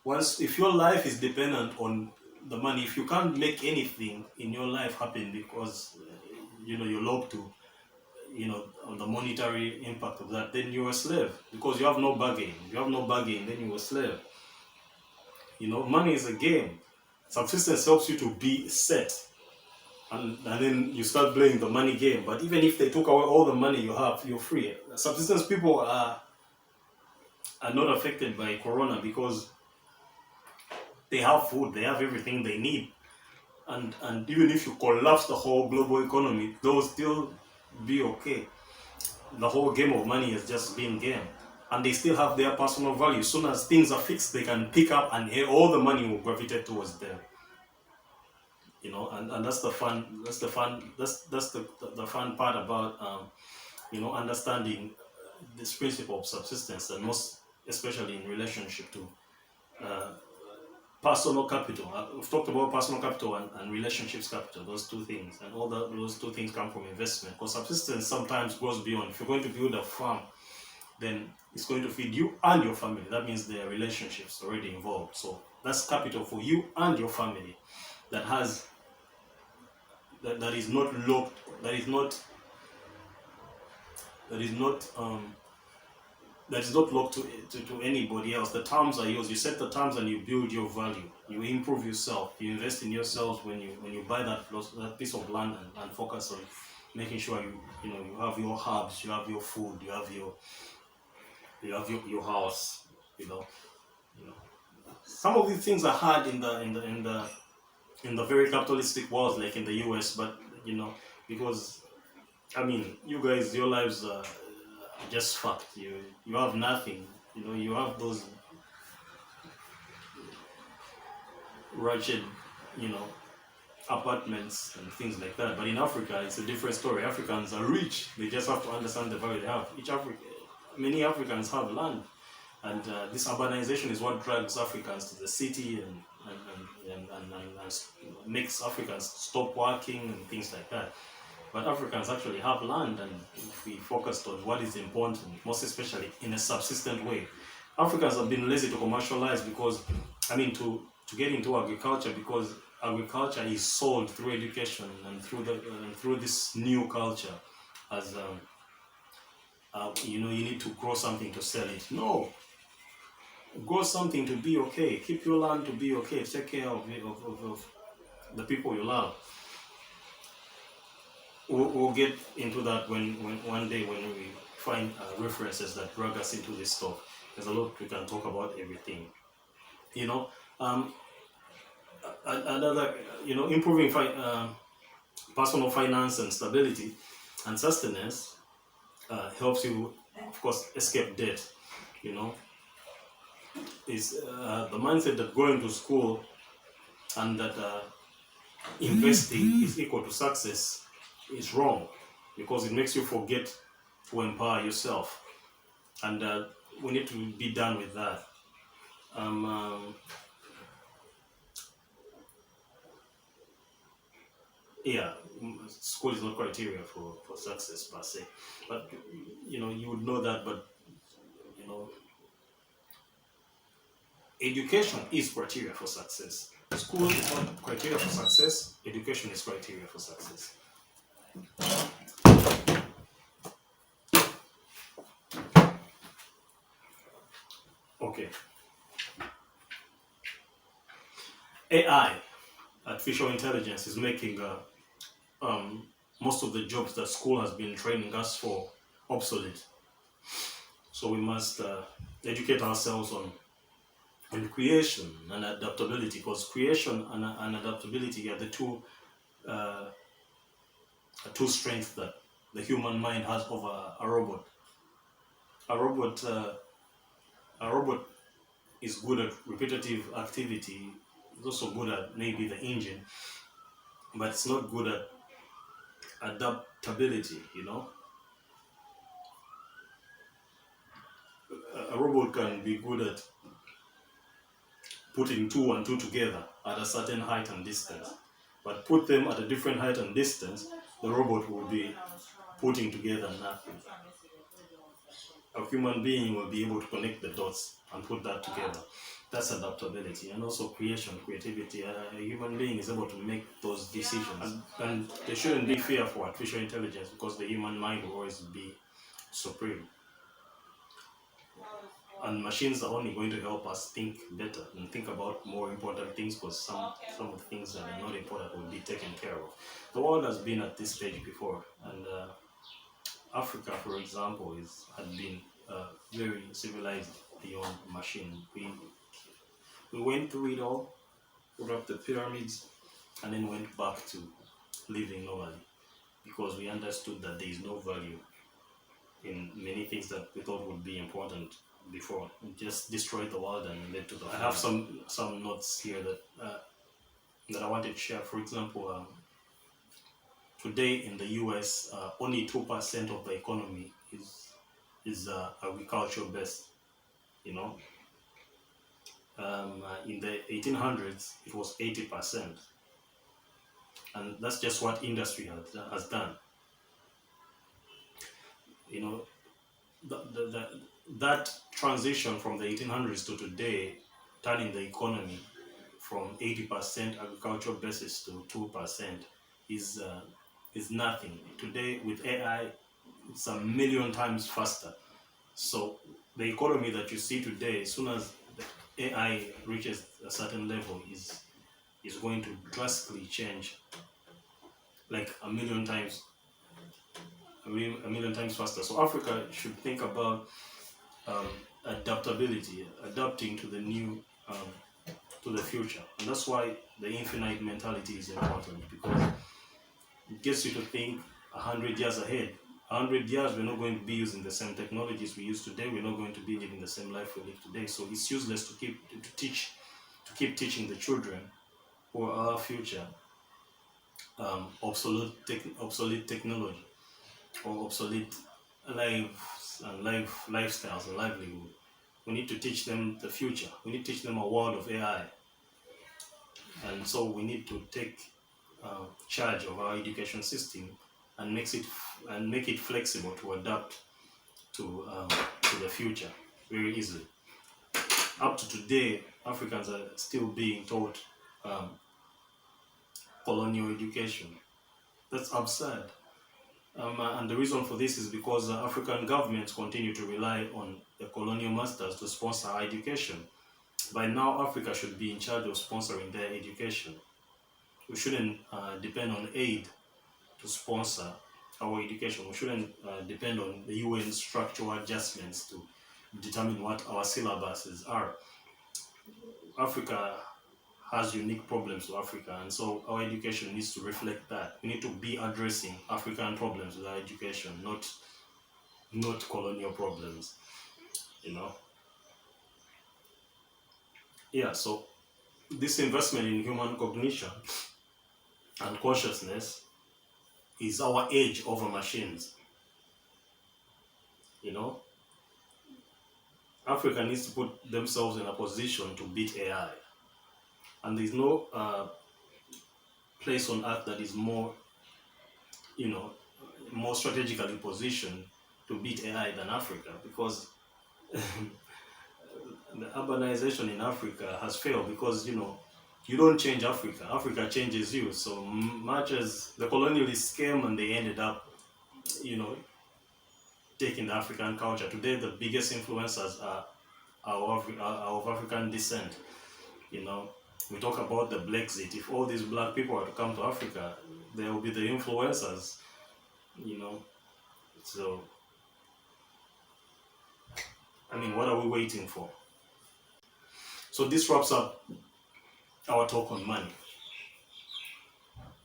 once, if your life is dependent on the money, if you can't make anything in your life happen because you're locked to on the monetary impact of that, then you're a slave because you have no bargain. If you have no bargain, then you're a slave. Money is a game. Subsistence helps you to be set, and then you start playing the money game. But even if they took away all the money you have, you're free. Subsistence people are not affected by corona because they have food, they have everything they need. And even if you collapse the whole global economy, they'll still be okay. The whole game of money is just being game. And they still have their personal value. As soon as things are fixed, they can pick up and all the money will gravitate towards them. And that's the fun. That's the fun part about understanding this principle of subsistence, and most especially in relationship to personal capital. We've talked about personal capital and relationships capital, those two things, and those two things come from investment. Because subsistence sometimes goes beyond. If you're going to build a farm, then it's going to feed you and your family. That means there are relationships already involved. So that's capital for you and your family that is not locked, that is not locked to anybody else. The terms are yours. You set the terms and you build your value. You improve yourself. You invest in yourself when you buy that piece of land and focus on making sure you have your herbs, you have your food, you have your house. Some of these things are hard in the very capitalistic world, like in the US, but because you guys, your lives are just fucked. You have nothing. You have those wretched, apartments and things like that. But in Africa, it's a different story. Africans are rich. They just have to understand the value they have. Many Africans have land, and this urbanization is what drags Africans to the city and makes Africans stop working and things like that. But Africans actually have land, and if we focused on what is important, most especially in a subsistent way, Africans have been lazy to commercialize because, to get into agriculture, because agriculture is sold through education and through this new culture as you need to grow something to sell it. No, grow something to be okay. Keep your land to be okay. Take care of the people you love. We'll get into that when one day when we find references that drag us into this stuff. There's a lot we can talk about everything. Another, improving personal finance and stability and sustenance helps you, of course, escape debt. Is the mindset that going to school and that investing is equal to success is wrong, because it makes you forget to empower yourself, and we need to be done with that. School is not criteria for success per se, but you would know that. But education is criteria for success. School is not criteria for success. Education is criteria for success. Okay. AI, artificial intelligence, is making most of the jobs that school has been training us for obsolete. So we must educate ourselves on creation and adaptability, because creation and adaptability are the two two strengths that the human mind has over a robot. A robot, a robot is good at repetitive activity. It's also good at maybe the engine, but it's not good at adaptability. A robot can be good at putting two and two together at a certain height and distance, but put them at a different height and distance, the robot will be putting together nothing. A human being will be able to connect the dots and put that together. That's adaptability. And also creativity. A human being is able to make those decisions. And there shouldn't be fear for artificial intelligence, because the human mind will always be supreme. And machines are only going to help us think better and think about more important things, because some of the things that are not important will be taken care of. The world has been at this stage before, and Africa, for example, had been very civilized beyond machine. We went through it all, put up the pyramids, and then went back to living normally, because we understood that there is no value in many things that we thought would be important before. We just destroyed the world and led to the. I have some notes here that I wanted to share. For example, today in the U.S., only 2% of the economy is agriculture based. In the 1800s, it was 80%, and that's just what industry has done. That transition from the 1800s to today, turning the economy from 80% agricultural basis to 2% is nothing. Today, with AI, it's a million times faster. So the economy that you see today, as soon as the AI reaches a certain level, is going to drastically change, like a million times faster. So Africa should think about adaptability, adapting to the new, to the future, and that's why the infinite mentality is important, because it gets you to think 100 years ahead. 100 years, we're not going to be using the same technologies we use today. We're not going to be living the same life we live today. So it's useless to keep teaching the children who are our future obsolete technology or obsolete lives and lifestyles and livelihood. We need to teach them the future. We need to teach them a world of AI. And so we need to take charge of our education system and make it flexible to adapt to the future very easily. Up to today, Africans are still being taught colonial education. That's absurd. And the reason for this is because African governments continue to rely on the colonial masters to sponsor our education. By now, Africa should be in charge of sponsoring their education. We shouldn't depend on aid to sponsor our education. We shouldn't depend on the UN structural adjustments to determine what our syllabuses are. Africa has unique problems to Africa, and so our education needs to reflect that. We need to be addressing African problems with our education, not colonial problems. Yeah, so this investment in human cognition and consciousness is our edge over machines. Africa needs to put themselves in a position to beat AI. And there's no place on earth that is more strategically positioned to beat AI than Africa, because the urbanization in Africa has failed, because you don't change Africa, Africa changes you. So much as the colonialists came and they ended up taking the African culture, today the biggest influencers are of African descent. We talk about the Brexit. If all these black people are to come to Africa, they will be the influencers. So what are we waiting for? So this wraps up our talk on money.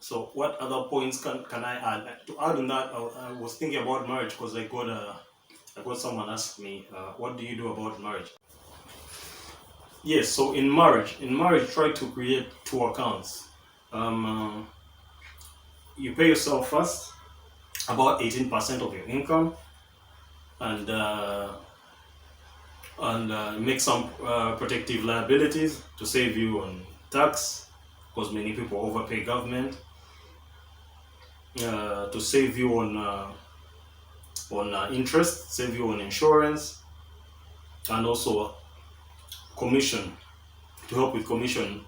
So what other points can I add? To add on that, I was thinking about marriage because I got someone asked me, what do you do about marriage? Yes, so in marriage, try to create two accounts. Um, you pay yourself first, about 18% of your income, and make some protective liabilities to save you on tax, because many people overpay government. To save you on interest, save you on insurance, and also commission, to help with commission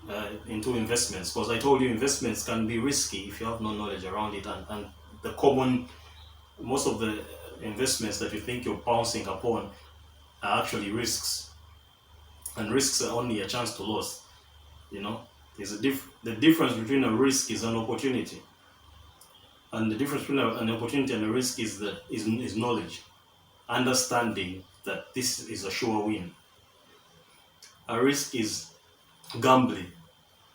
into investments, because I told you investments can be risky if you have no knowledge around it, and the common most of the investments that you think you're pouncing upon are actually risks, and risks are only a chance to lose. You know, there's the difference between a risk is an opportunity, and the difference between an opportunity and a risk is knowledge, understanding that this is a sure win. A risk is gambling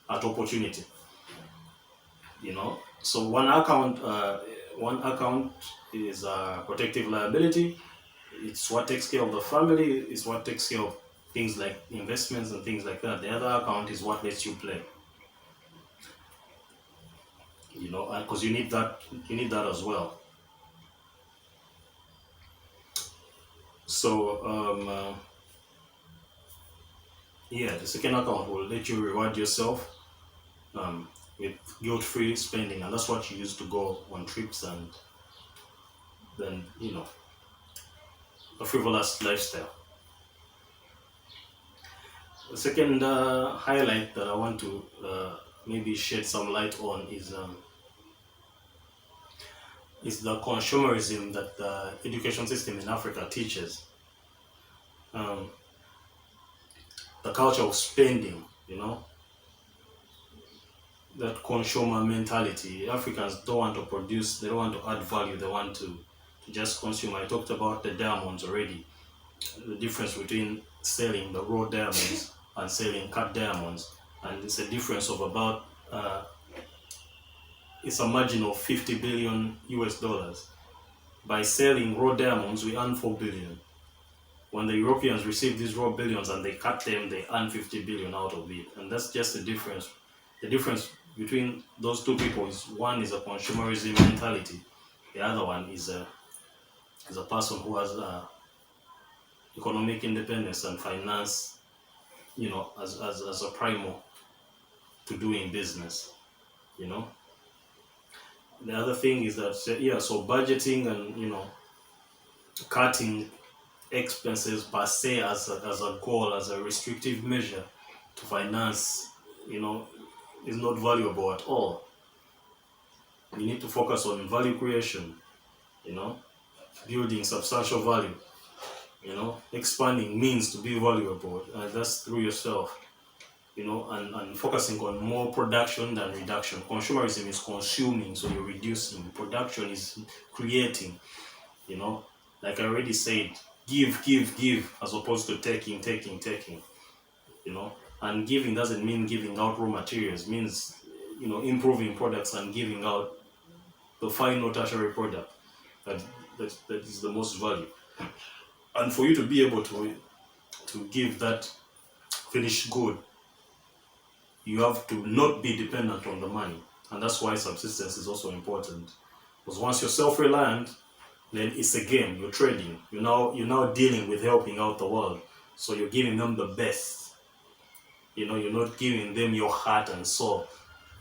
at opportunity. You know, so one account is protective liability. It's what takes care of the family. It's what takes care of things like investments and things like that. The other account is what lets you play. You know, because you need that. You need that as well. So yeah, the second account will let you reward yourself um, with guilt-free spending, and that's what you use to go on trips and then a frivolous lifestyle. The second highlight that I want to maybe shed some light on is the consumerism that the education system in Africa teaches. Um, the culture of spending, that consumer mentality. Africans don't want to produce, they don't want to add value, they want to just consume. I talked about the diamonds already, the difference between selling the raw diamonds and selling cut diamonds. And it's a difference of about, it's a margin of 50 billion US dollars. By selling raw diamonds, we earn 4 billion. When the Europeans receive these raw billions and they cut them, they earn 50 billion out of it. And that's just the difference. The difference between those two people is one is a consumerism mentality, the other one is a person who has economic independence and finance, as a primal to doing business. You know. The other thing is that so budgeting and cutting expenses per se as a goal, as a restrictive measure to finance, is not valuable at all. You need to focus on value creation, you know, building substantial value, expanding means to be valuable. That's through yourself, and focusing on more production than reduction. Consumerism is consuming, so you're reducing. Production is creating, like I already said, give, as opposed to taking. And giving doesn't mean giving out raw materials. It means, improving products and giving out the final tertiary product that that is the most value. And for you to be able to give that finished good, you have to not be dependent on the money. And that's why subsistence is also important. Because once you're self-reliant, then it's a game. You're trading. You're now dealing with helping out the world. So you're giving them the best. You're not giving them your heart and soul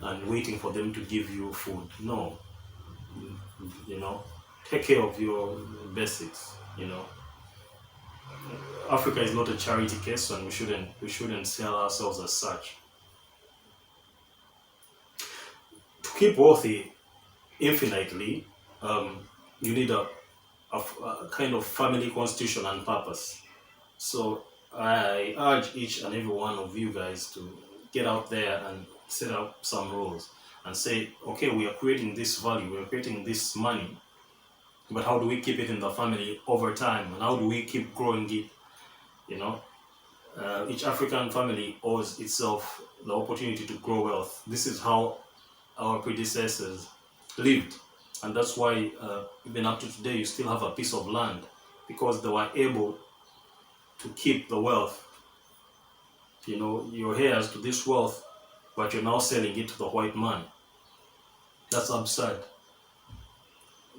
and waiting for them to give you food. No. Take care of your basics. Africa is not a charity case, and we shouldn't sell ourselves as such. To keep wealthy infinitely, you need a kind of family constitution and purpose. So I urge each and every one of you guys to get out there and set up some rules and say, okay, we are creating this value, we are creating this money, but how do we keep it in the family over time, and how do we keep growing it? Each African family owes itself the opportunity to grow wealth. This is how our predecessors lived. And that's why even up to today, you still have a piece of land because they were able to keep the wealth. You know, you're heirs to this wealth, but you're now selling it to the white man. That's absurd.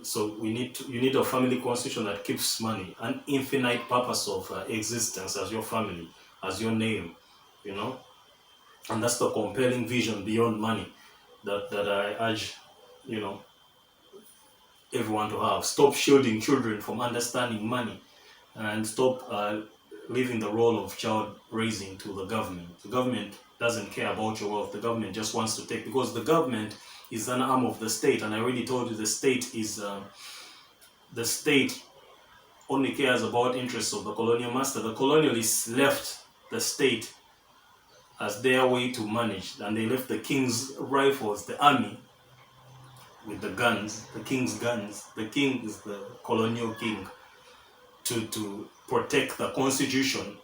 So you need a family constitution that keeps money, an infinite purpose of existence as your family, as your name, you know. And that's the compelling vision beyond money that I urge, you know, everyone to have. Stop shielding children from understanding money, and stop leaving the role of child raising to the government. The government doesn't care about your wealth. The government just wants to take, because the government is an arm of the state. And I already told you the state only cares about interests of the colonial master. The colonialists left the state as their way to manage, and they left the king's rifles, the army, with the guns, the king's guns. The king is the colonial king, to protect the constitution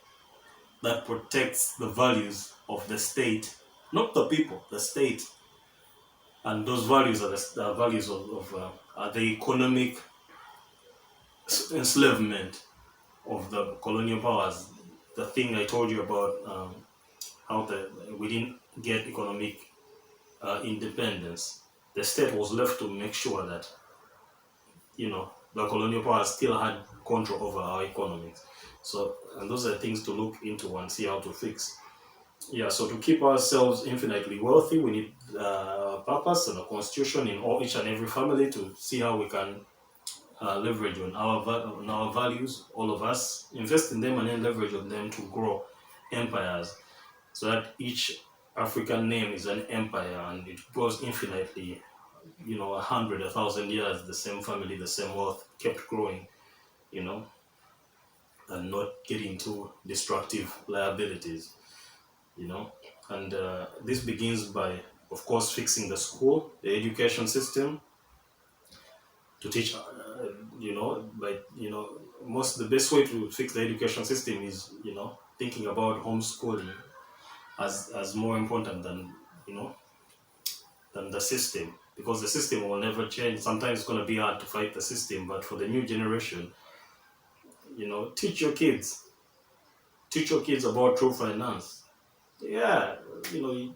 that protects the values of the state, not the people, the state. And those values are the values of the economic enslavement of the colonial powers. The thing I told you about, how we didn't get economic independence. The state was left to make sure that, you know, the colonial powers still had control over our economies. So, and those are things to look into and see how to fix. Yeah, so to keep ourselves infinitely wealthy, we need a purpose and a constitution in each and every family to see how we can leverage on our values, all of us, invest in them and then leverage on them to grow empires, so that each African name is an empire and it grows infinitely, you know, 100, 1,000 years, the same family, the same wealth kept growing, you know, and not getting into destructive liabilities, you know. And this begins by, of course, fixing the school, the education system, to teach, you know, but, you know, the best way to fix the education system is, you know, thinking about homeschooling as more important than, you know, than the system, because the system will never change. Sometimes it's going to be hard to fight the system, but for the new generation, you know, teach your kids about true finance. Yeah, you know,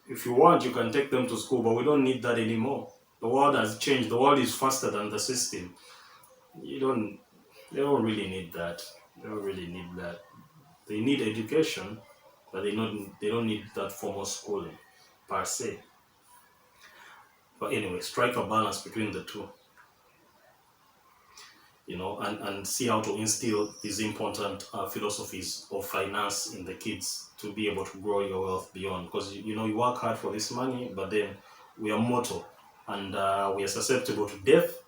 if you want, you can take them to school, but we don't need that anymore. The world has changed. The world is faster than the system. You don't, they don't really need that. They don't really need that. They need education, but they don't need that formal schooling per se. But anyway, strike a balance between the two, you know, and see how to instill these important philosophies of finance in the kids to be able to grow your wealth beyond. Because, you know, you work hard for this money, but then we are mortal, and we are susceptible to death.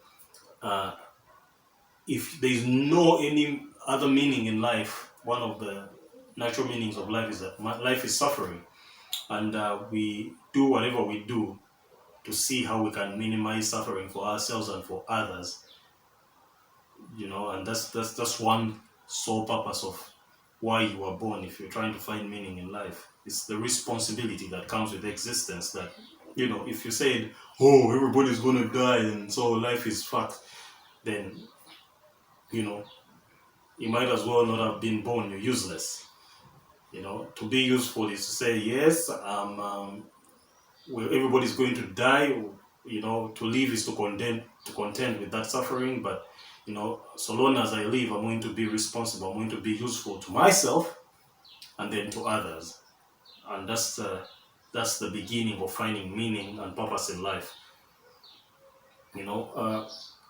If there is no any other meaning in life, one of the natural meanings of life is that life is suffering, and we do whatever we do to see how we can minimize suffering for ourselves and for others, you know. And that's one sole purpose of why you were born. If you're trying to find meaning in life, it's the responsibility that comes with existence. That, you know, if you said, oh, everybody's gonna die and so life is fucked, then, you know, you might as well not have been born. You're useless. You know, to be useful is to say, yes, well, everybody's going to die. You know, to live is to contend with that suffering. But, you know, so long as I live, I'm going to be responsible. I'm going to be useful to myself and then to others. And that's the beginning of finding meaning and purpose in life. You know,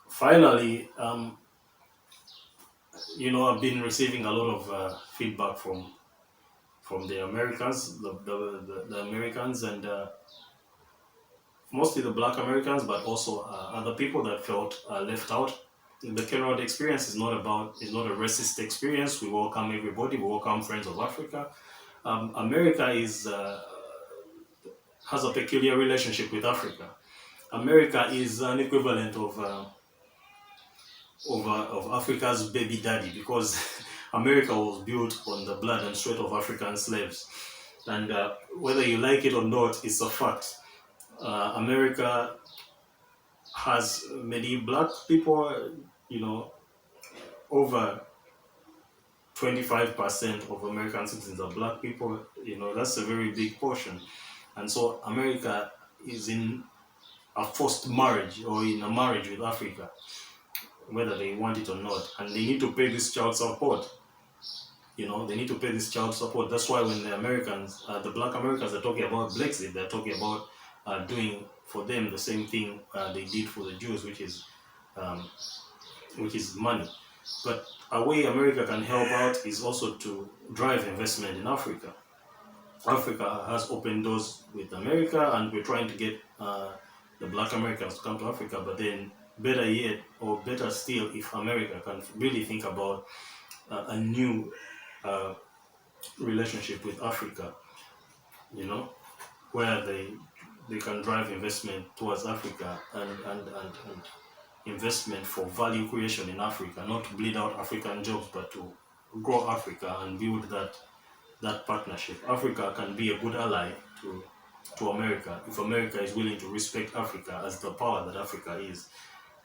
finally, you know, I've been receiving a lot of feedback from the Americans, the Americans, and mostly the Black Americans, but also other people that felt left out. The Kenrald Experience is not a racist experience. We welcome everybody. We welcome friends of Africa. America has a peculiar relationship with Africa. America is an equivalent of Africa's baby daddy, because America was built on the blood and sweat of African slaves. And whether you like it or not, it's a fact. America has many black people, you know, over 25% of American citizens are black people. That's a very big portion. And so America is in a forced marriage or in a marriage with Africa, whether they want it or not. And they need to pay this child support. They need to pay this child support. That's why when the Americans, the black Americans are talking about Brexit, they're talking about doing for them the same thing they did for the Jews, um, which is money. But a way America can help out is also to drive investment in Africa. Africa has opened doors with America, and we're trying to get the black Americans to come to Africa. But then, better yet, or better still, if America can really think about a new uh, relationship with Africa, you know, where they can drive investment towards Africa and investment for value creation in Africa, not to bleed out African jobs, but to grow Africa and build that partnership. Africa can be a good ally to America if America is willing to respect Africa as the power that Africa is.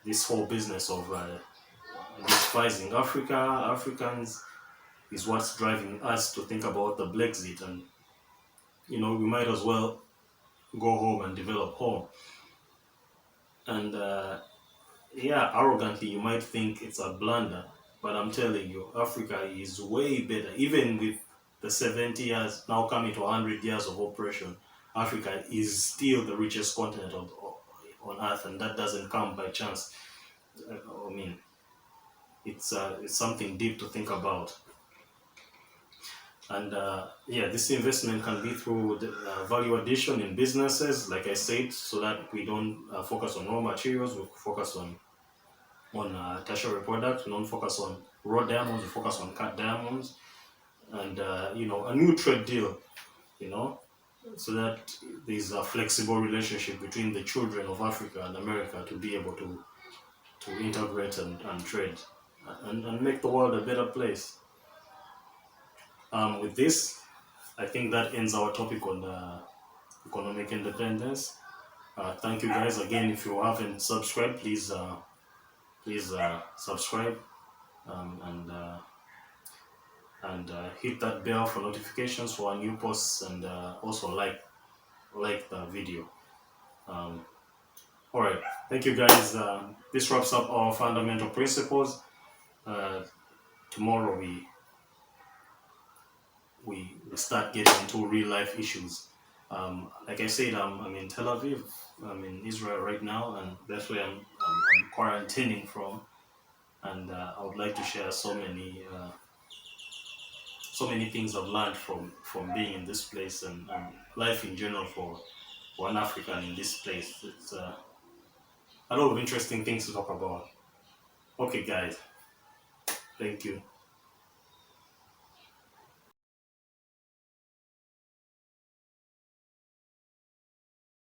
This whole business of despising Africans, is what's driving us to think about the Brexit. And we might as well go home and develop home. And yeah, arrogantly, you might think it's a blunder, but I'm telling you, Africa is way better. Even with the 70 years, now coming to 100 years of oppression, Africa is still the richest continent on earth, and that doesn't come by chance. I mean, it's something deep to think about. And yeah, this investment can be through the value addition in businesses, like I said, so that we don't focus on raw materials, we focus on tertiary products. We don't focus on raw diamonds, we focus on cut diamonds. And a new trade deal, so that there's a flexible relationship between the children of Africa and America to be able to integrate and trade and make the world a better place. With this, I think that ends our topic on economic independence. Thank you guys again. If you haven't subscribed, please subscribe, and hit that bell for notifications for our new posts, and also like the video. All right, thank you guys. This wraps up our fundamental principles. Tomorrow we start getting into real life issues. Like I said, I'm in Tel Aviv. I'm in Israel right now, and that's where I'm quarantining from. And I would like to share so many things I've learned from being in this place, and life in general for an African in this place. It's a lot of interesting things to talk about. Okay, guys, thank you.